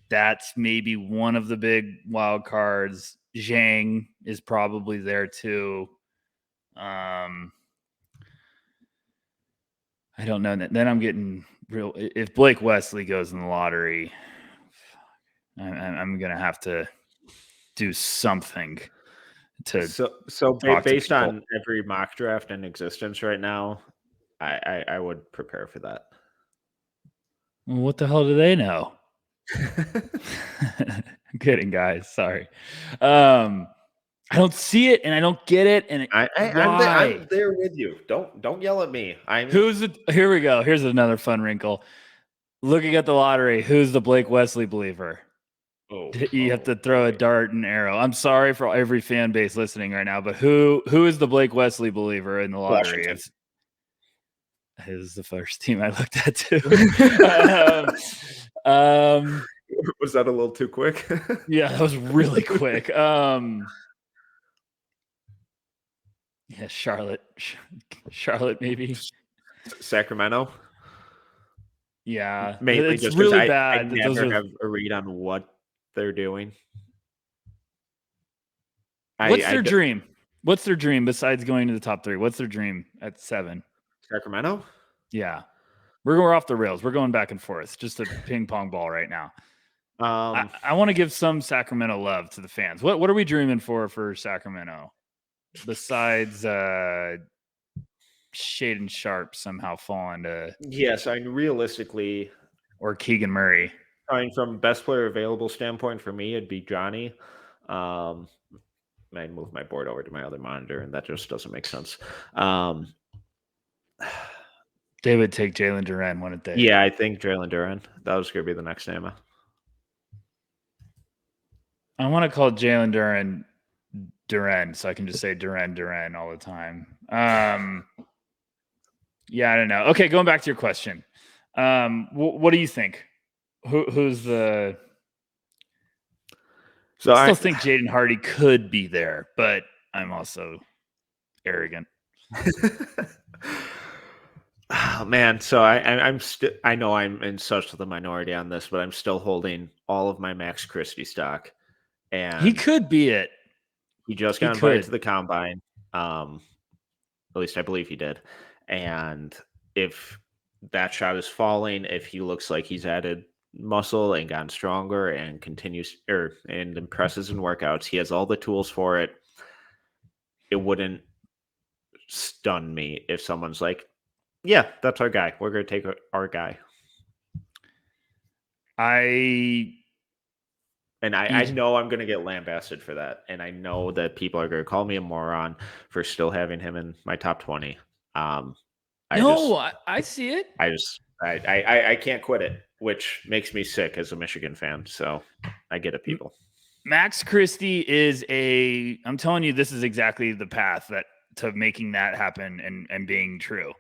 that's maybe one of the big wild cards. Zhang is probably there too. I don't know. Then I'm getting real. If Blake Wesley goes in the lottery, I'm gonna have to do something to based on every mock draft in existence right now, I would prepare for that. Well, what the hell do they know? I'm kidding, guys. Sorry. I don't see it and I don't get it. And I'm there with you. Don't yell at me. Here we go. Here's another fun wrinkle. Looking at the lottery, who's the Blake Wesley believer? You have to throw a dart and arrow. I'm sorry for every fan base listening right now, but who is the Blake Wesley believer in the lottery? It is the first team I looked at too. Was that a little too quick? Yeah, that was really quick. Yeah, Charlotte maybe. Sacramento. Yeah, mainly it's just really bad. I never have a read on what they're doing. What's their dream? What's their dream besides going to the top 3? What's their dream at 7? Sacramento? Yeah. We're off the rails. We're going back and forth. Just a ping pong ball right now. I want to give some Sacramento love to the fans. What are we dreaming for Sacramento? Besides Shaden Sharp somehow falling to... Yes, I mean, realistically... Or Keegan Murray. I mean, from best player available standpoint, for me, it'd be Johnny. I moved my board over to my other monitor, and that just doesn't make sense. They would take Jalen Duren, wouldn't they? Yeah, I think Jalen Duren. That was going to be the next name. I want to call Jalen Duren, so I can just say Duren all the time. Yeah, I don't know. Okay, going back to your question. What do you think? Who's the... So I still think Jaden Hardy could be there, but I'm also arrogant. Oh, man, so I'm still... I know I'm in such the minority on this, but I'm still holding all of my Max Christie stock. And he could be it. He just got invited to the combine. At least I believe he did. And if that shot is falling, if he looks like he's added muscle and gotten stronger and continues and impresses in workouts, he has all the tools for it. It wouldn't stun me if someone's like, yeah, that's our guy. We're going to take our guy. I know I'm going to get lambasted for that. And I know that people are going to call me a moron for still having him in my top 20. I see it. I can't quit it, which makes me sick as a Michigan fan. So I get it, people. Max Christie I'm telling you, this is exactly the path to making that happen and being true.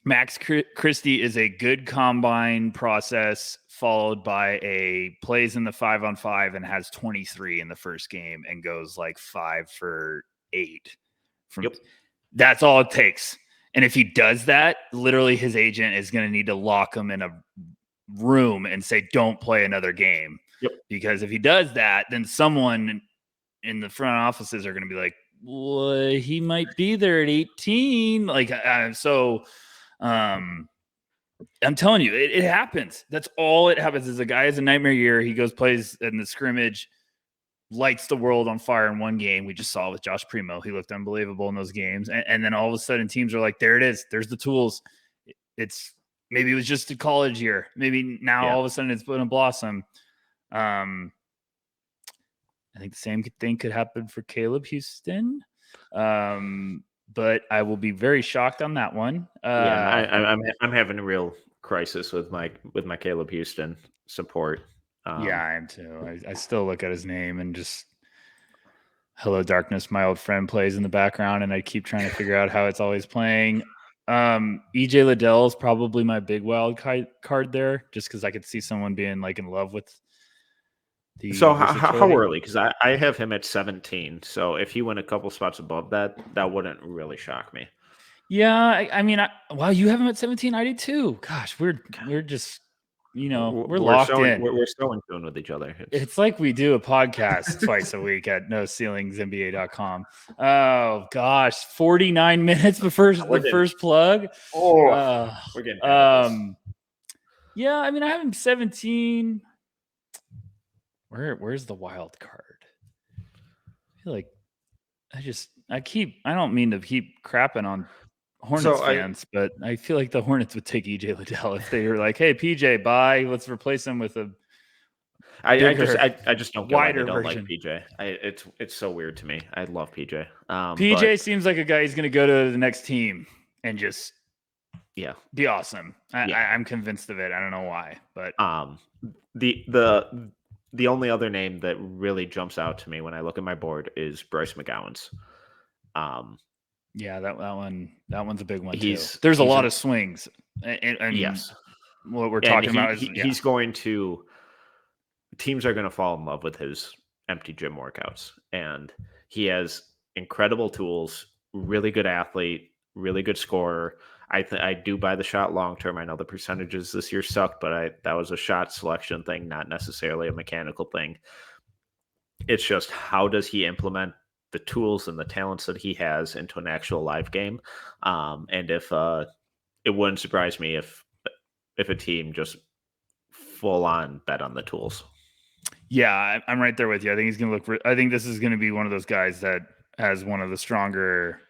Max Christie is a good combine process followed by a plays in the 5-on-5 and has 23 in the first game and goes like 5 for 8. That's all it takes. And if he does that, literally his agent is going to need to lock him in a room and say, don't play another game. Because if he does that, then someone in the front offices are going to be like, well, he might be there at 18. I'm telling you, it happens. That's all it happens is a guy has a nightmare year. He goes, plays in the scrimmage, lights the world on fire in one game. We just saw with Josh Primo. He looked unbelievable in those games. And then all of a sudden teams are like, there it is. There's the tools. Maybe it was just a college year. Maybe now all of a sudden it's going to blossom. I think the same thing could happen for Caleb Houston. But I will be very shocked on that one. I'm having a real crisis with my Caleb Houston support. Yeah, I am too. I still look at his name and just Hello Darkness, my old friend plays in the background, and I keep trying to figure out how it's always playing. EJ Liddell is probably my big wild card there, just because I could see someone being like in love with the. So how early? Because I have him at 17. So if he went a couple spots above that, that wouldn't really shock me. Yeah, I mean, wow, you have him at 17. I do too. Gosh, we're just we're locked in. We're so in tune with each other. It's like we do a podcast twice a week at NoCeilingsNBA.com. Oh gosh, 49 minutes before the first plug. We're getting yeah. I mean, I have him 17. Where's the wild card? I feel like I don't mean to keep crapping on Hornets fans, but I feel like the Hornets would take EJ Liddell if they were like, "Hey, PJ, bye. Let's replace him with a bigger, I just don't get why they don't version." like PJ. It's so weird to me. I love PJ. PJ seems like a guy who's going to go to the next team and just be awesome. I'm convinced of it. I don't know why, but the only other name that really jumps out to me when I look at my board is Bryce McGowan's. Yeah, that one's a big one too. There's a lot of swings, and yes, what we're talking about is he's going to. Teams are going to fall in love with his empty gym workouts, and he has incredible tools. Really good athlete, really good scorer. I do buy the shot long term. I know the percentages this year sucked, but that was a shot selection thing, not necessarily a mechanical thing. It's just how does he implement the tools and the talents that he has into an actual live game? And if it wouldn't surprise me if a team just full on bet on the tools. Yeah, I'm right there with you. I think he's going to look. I think this is going to be one of those guys that has one of the stronger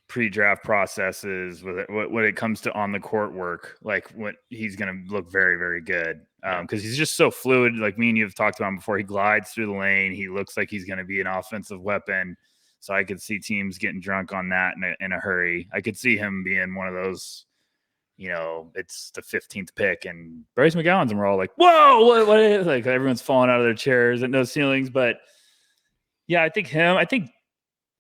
pre-draft processes with it, when it comes to on the court work. Like what he's going to look very, very good because he's just so fluid. Like me and you have talked about him before. He glides through the lane. He looks like he's going to be an offensive weapon. So I could see teams getting drunk on that in a hurry. I could see him being one of those. It's the 15th pick and Bryce McGowan's, and we're all like, whoa, what is, like everyone's falling out of their chairs at No Ceilings. But yeah, I think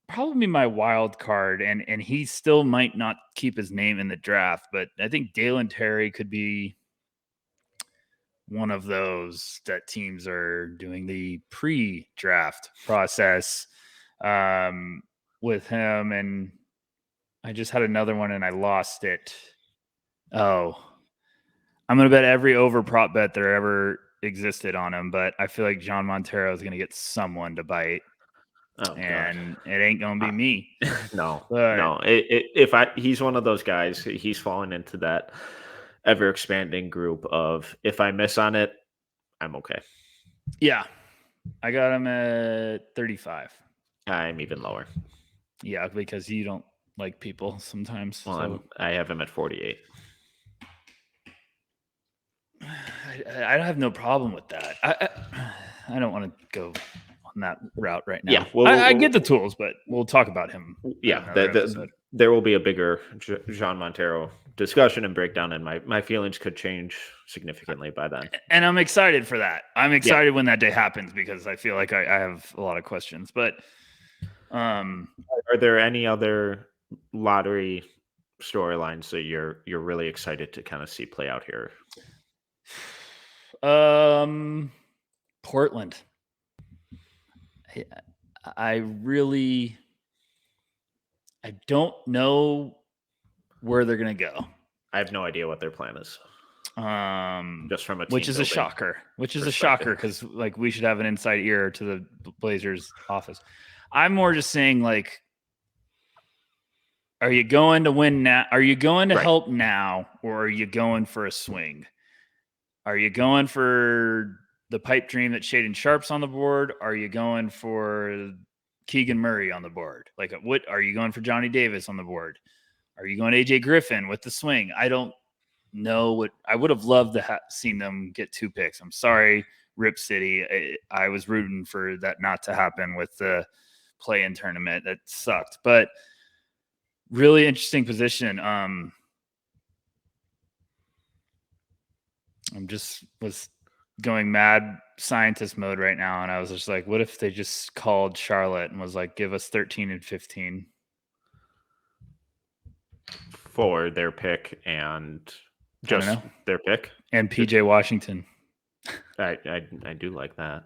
probably my wild card, and he still might not keep his name in the draft, but I think Dalen Terry could be one of those that teams are doing the pre-draft process with him. And I just had another one and I lost it. Oh, I'm going to bet every over prop bet there ever existed on him, but I feel like John Montero is going to get someone to bite. Oh, and God. It ain't going to be me. No. He's one of those guys, he's falling into that ever expanding group of if I miss on it, I'm okay. Yeah. I got him at 35. I'm even lower. Yeah, because you don't like people sometimes. Well, so. I have him at 48. I have no problem with that. I don't want to go on that route right now. Yeah, I get the tools, but we'll talk about him. Yeah, there will be a bigger Jean Montero discussion and breakdown, and my feelings could change significantly by then. And I'm excited for that. I'm excited when that day happens because I feel like I have a lot of questions. But are there any other lottery storylines that you're really excited to kind of see play out here? Portland. I don't know where they're going to go. I have no idea what their plan is. Just from a team which is a shocker. Because like we should have an inside ear to the Blazers office. I'm more just saying, like, are you going to win now? Are you going to help now, or are you going for a swing? Are you going for the pipe dream that Shaedon Sharp's on the board? Are you going for Keegan Murray on the board? Like, what are you going for Johnny Davis on the board? Are you going AJ Griffin with the swing? I don't know what I would have loved to seen them get 2 picks. I'm sorry, Rip City. I was rooting for that not to happen with the play-in tournament. That sucked, but really interesting position. I'm was going mad scientist mode right now, and I was just like, what if they just called Charlotte and was like, give us 13 and 15 for their pick and just their pick and PJ Washington? I do like that.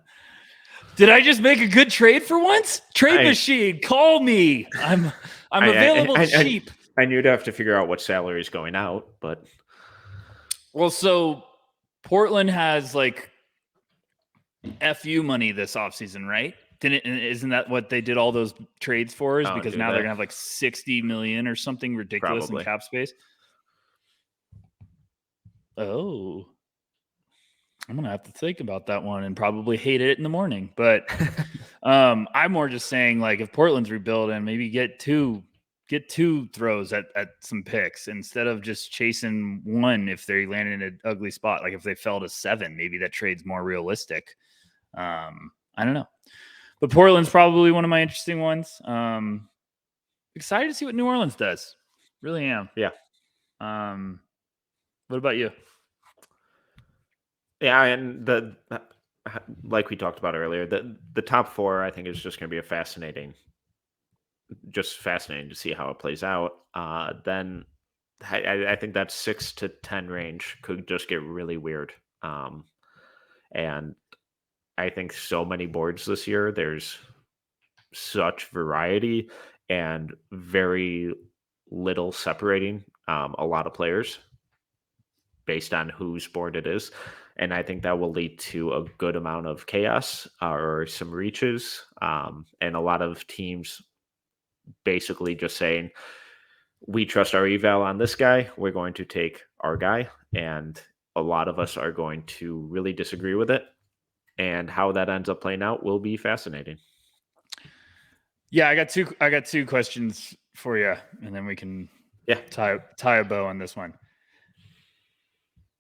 Did I just make a good trade for once? Trade machine, call me. I'm available cheap. I knew to have to figure out what salary is going out, but well, so Portland has like FU money this offseason, right? Isn't that what they did all those trades for? Is because now they're gonna have like 60 million or something ridiculous in cap space. Oh, I'm gonna have to think about that one and probably hate it in the morning. But I'm more just saying, like, if Portland's rebuilding, maybe get two throws at some picks instead of just chasing one if they land in an ugly spot. Like if they fell to 7, maybe that trade's more realistic. I don't know. But Portland's probably one of my interesting ones. Excited to see what New Orleans does. Really am. Yeah. What about you? Yeah, and like we talked about earlier, the top 4 I think is just going to be fascinating to see how it plays out. Then I think that 6 to 10 range could just get really weird. And I think so many boards this year, there's such variety and very little separating a lot of players based on whose board it is. And I think that will lead to a good amount of chaos or some reaches, and a lot of teams basically just saying, we trust our eval on this guy, we're going to take our guy. And a lot of us are going to really disagree with it. And how that ends up playing out will be fascinating. Yeah, I got two questions for you, and then we can tie a bow on this one.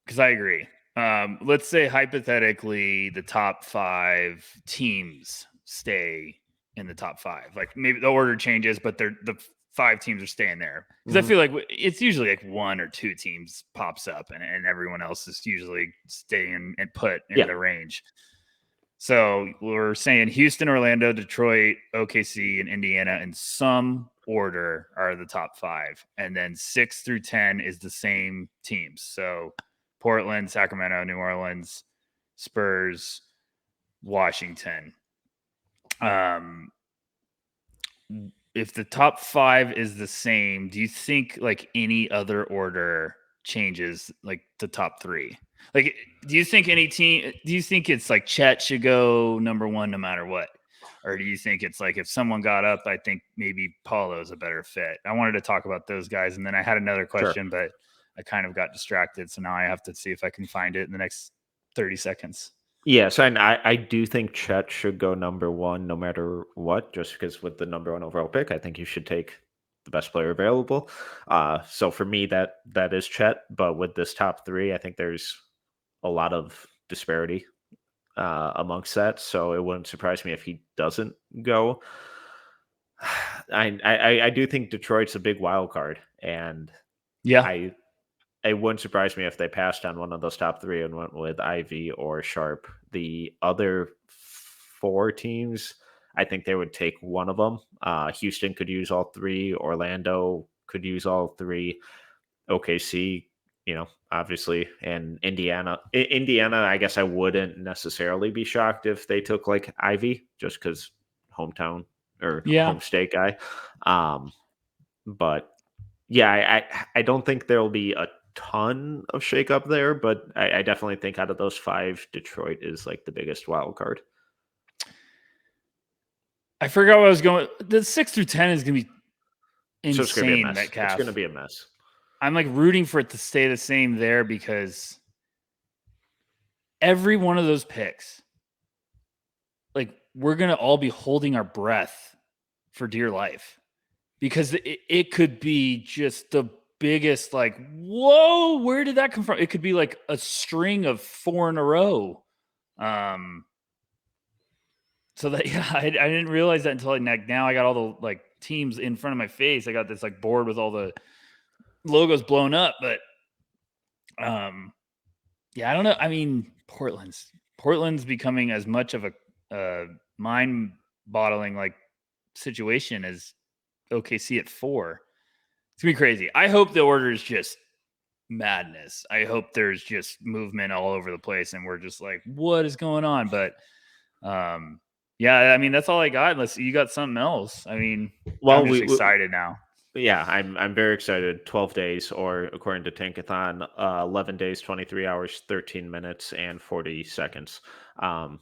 Because I agree. Let's say hypothetically the top 5 teams stay in the top 5. Like maybe the order changes, but the 5 teams are staying there. Because I feel like it's usually like 1 or 2 teams pops up, and everyone else is usually staying and put in the range. So we're saying Houston, Orlando, Detroit, OKC, and Indiana in some order are the top 5. And then 6 through 10 is the same teams. So Portland, Sacramento, New Orleans, Spurs, Washington. If the top 5 is the same, do you think like any other order changes like the top 3? Like, do you think it's like Chet should go number 1 no matter what? Or do you think it's like if someone got up, I think maybe Paulo is a better fit? I wanted to talk about those guys. And then I had another question, but I kind of got distracted. So now I have to see if I can find it in the next 30 seconds. Yes, and I do think Chet should go number 1 no matter what, just because with the number 1 overall pick, I think you should take the best player available. So for me, that is Chet. But with this top 3, I think there's a lot of disparity amongst that. So it wouldn't surprise me if he doesn't go. I do think Detroit's a big wild card, and it wouldn't surprise me if they passed on one of those top 3 and went with Ivy or Sharp. The other 4 teams, I think they would take one of them. Houston could use all 3. Orlando could use all 3. OKC, obviously, and Indiana. I guess I wouldn't necessarily be shocked if they took like Ivy, just because hometown or home state guy. But yeah, I don't think there'll be a ton of shakeup there, but I definitely think out of those 5, Detroit is like the biggest wild card. I forgot what I was going. The 6 through 10 is going to be insane. So it's going to be a mess. Metcalf. It's going to be a mess. I'm like rooting for it to stay the same there because every one of those picks, like we're going to all be holding our breath for dear life because it could be just the biggest, like, whoa, where did that come from? It could be like a string of 4 in a row. So that, I didn't realize that until like now I got all the like teams in front of my face. I got this like board with all the logos blown up, but I don't know. I mean, Portland's becoming as much of a mind-boggling like situation as OKC at 4. It's gonna be crazy. I hope the order is just madness. I hope there's just movement all over the place, and we're just like, what is going on? But yeah, I mean, that's all I got. Unless you got something else. I mean, I'm just excited now. Yeah, I'm very excited. 12 days, or according to Tankathon, 11 days, 23 hours, 13 minutes, and 40 seconds. Um,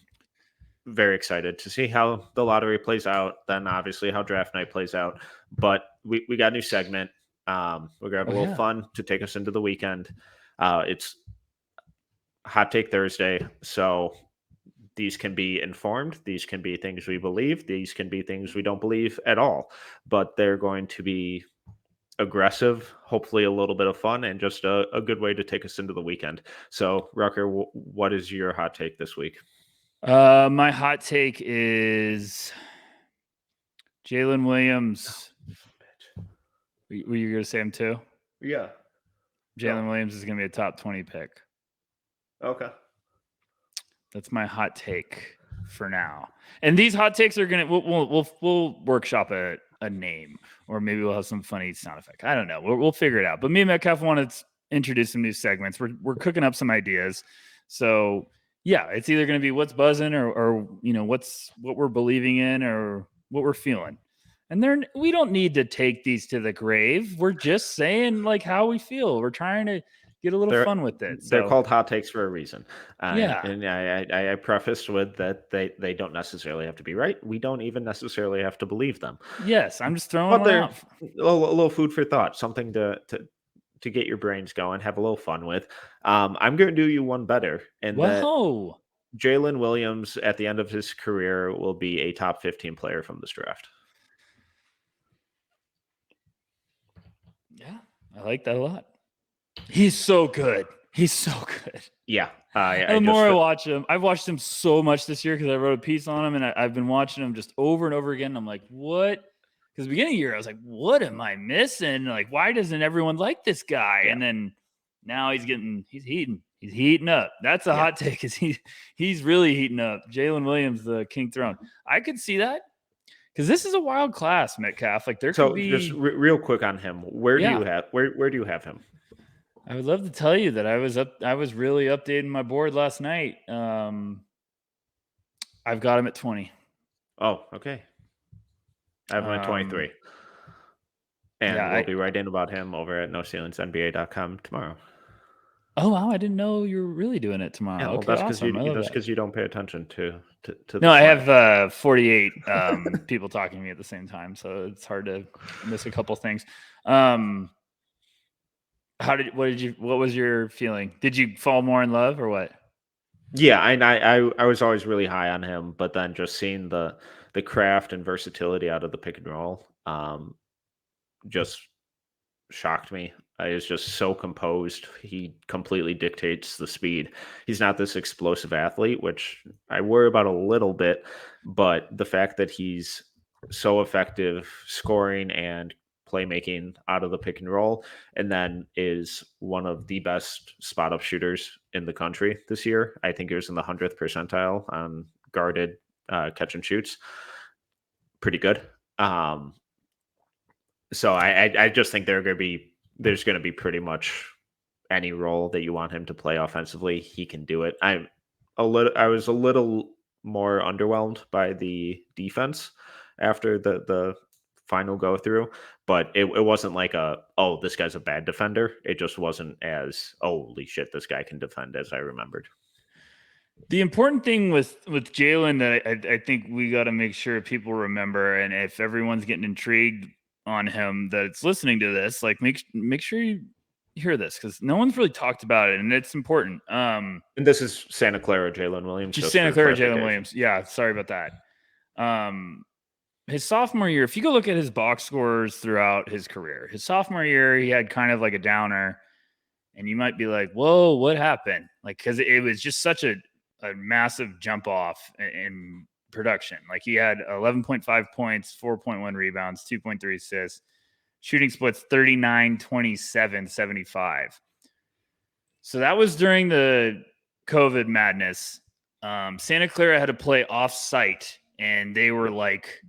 very excited to see how the lottery plays out. Then obviously how draft night plays out. But we got a new segment. We're gonna have a Oh little yeah. fun to take us into the weekend. It's Hot Take Thursday, so these can be informed. These can be things we believe. These can be things we don't believe at all. But they're going to be aggressive, hopefully a little bit of fun, and just a good way to take us into the weekend. So, Rucker, what is your hot take this week? My hot take is Jalen Williams. Were you going to say him too? Yeah. Jalen Williams is going to be a top 20 pick. Okay. That's my hot take for now. And these hot takes are going to we'll workshop a name, or maybe we'll have some funny sound effect. I don't know. We'll figure it out. But me and Metcalf want to introduce some new segments. We're cooking up some ideas. So yeah, it's either going to be what's buzzing or what we're believing in or what we're feeling. And we don't need to take these to the grave. We're just saying like how we feel. We're trying to get a little fun with it. They're called hot takes for a reason. Yeah. And I prefaced with that they don't necessarily have to be right. We don't even necessarily have to believe them. Yes, I'm just throwing one out. A little food for thought, something to get your brains going, have a little fun with. I'm going to do you one better, and that Jalen Williams at the end of his career will be a top 15 player from this draft. Yeah, I like that a lot. He's so good. He's so good. Yeah. The more I watch him, I've watched him so much this year because I wrote a piece on him, and I've been watching him just over and over again. And I'm like, what? Because beginning of the year, I was like, what am I missing? Like, why doesn't everyone like this guy? Yeah. And then now he's heating up. That's a hot take, because he's really heating up. Jalen Williams, the King Throne. I could see that, because this is a wild class, Metcalf. Like there could be. Just real quick on him. Where do you have him? I would love to tell you that I was really updating my board last night. I've got him at 20. Oh, okay. I have him at 23. And we'll be writing about him over at NoCeilingsNBA.com tomorrow. Oh wow! I didn't know you were really doing it tomorrow. Yeah, well, okay, that's because you don't pay attention to. No, I have 48 people talking to me at the same time, so it's hard to miss a couple things. What was your feeling? Did you fall more in love or what? Yeah, I was always really high on him, but then just seeing the craft and versatility out of the pick and roll, just shocked me. He's just so composed. He completely dictates the speed. He's not this explosive athlete, which I worry about a little bit, but the fact that he's so effective scoring and playmaking out of the pick and roll, and then is one of the best spot up shooters in the country this year. I think he was in the 100th percentile on guarded catch and shoots. Pretty good. So I just think there's going to be pretty much any role that you want him to play offensively. He can do it. I was a little more underwhelmed by the defense after the final go through, but it wasn't like this guy's a bad defender. It just wasn't as holy shit, this guy can defend as I remembered. The important thing with Jalen that I think we got to make sure people remember, and if everyone's getting intrigued on him that's listening to this, like make sure you hear this, because no one's really talked about it, and it's important. And this is Santa Clara Jalen Williams. Just Santa Clara Jalen Williams. Yeah, sorry about that. His sophomore year, if you go look at his box scores throughout his career, his sophomore year, he had kind of like a downer, and you might be like, whoa, what happened? Like, because it was just such a massive jump off in production. Like he had 11.5 points, 4.1 rebounds, 2.3 assists, shooting splits 39, 27, 75. So that was during the COVID madness. Santa Clara had to play off site, and they were like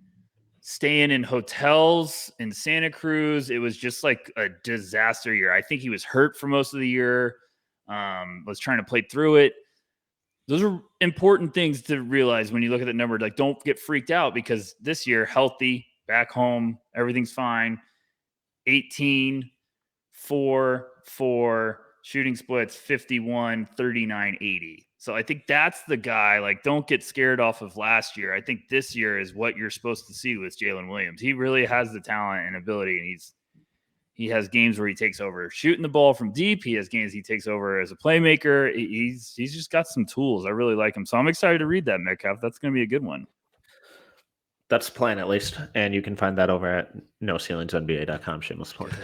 staying in hotels in Santa Cruz. It was just like a disaster year. I think he was hurt for most of the year, was trying to play through it. Those are important things to realize when you look at the number. Like, don't get freaked out, because this year, healthy, back home, everything's fine. 18, 4, 4, shooting splits 51, 39, 80. So I think that's the guy. Like, don't get scared off of last year. I think this year is what you're supposed to see with Jalen Williams. He really has the talent and ability, and he has games where he takes over shooting the ball from deep. He has games he takes over as a playmaker. He's just got some tools. I really like him. So I'm excited to read that, Metcalf. That's going to be a good one. That's the plan, at least. And you can find that over at noceilingsnba.com. Shameless plug.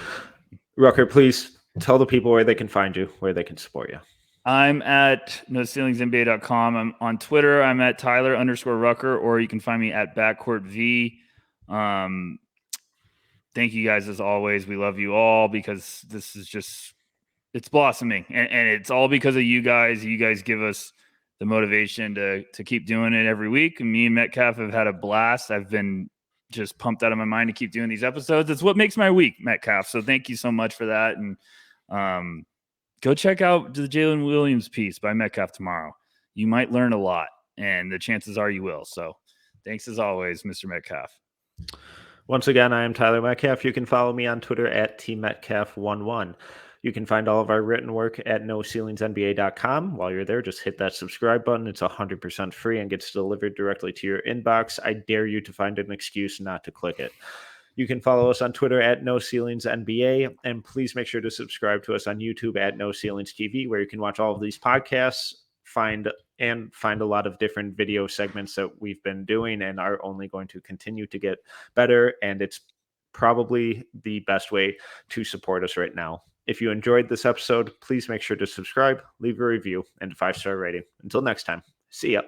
Rucker, please tell the people where they can find you, where they can support you. I'm at noceilingsnba.com. I'm on Twitter. I'm at Tyler_Rucker, or you can find me at backcourtv. Thank you guys as always. We love you all because this is just, it's blossoming, and it's all because of you guys. You guys give us the motivation to keep doing it every week. And me and Metcalf have had a blast. I've been just pumped out of my mind to keep doing these episodes. It's what makes my week, Metcalf. So thank you so much for that. And go check out the Jalen Williams piece by Metcalf tomorrow. You might learn a lot, and the chances are you will. So thanks as always, Mr. Metcalf. Once again, I am Tyler Metcalf. You can follow me on Twitter at tmetcalf11. You can find all of our written work at noceilingsnba.com. While you're there, just hit that subscribe button. It's 100% free and gets delivered directly to your inbox. I dare you to find an excuse not to click it. You can follow us on Twitter at noceilingsnba, and please make sure to subscribe to us on YouTube at noceilingstv, where you can watch all of these podcasts, find a lot of different video segments that we've been doing and are only going to continue to get better. And it's probably the best way to support us right now. If you enjoyed this episode, please make sure to subscribe, leave a review, and a 5-star rating. Until next time, see ya.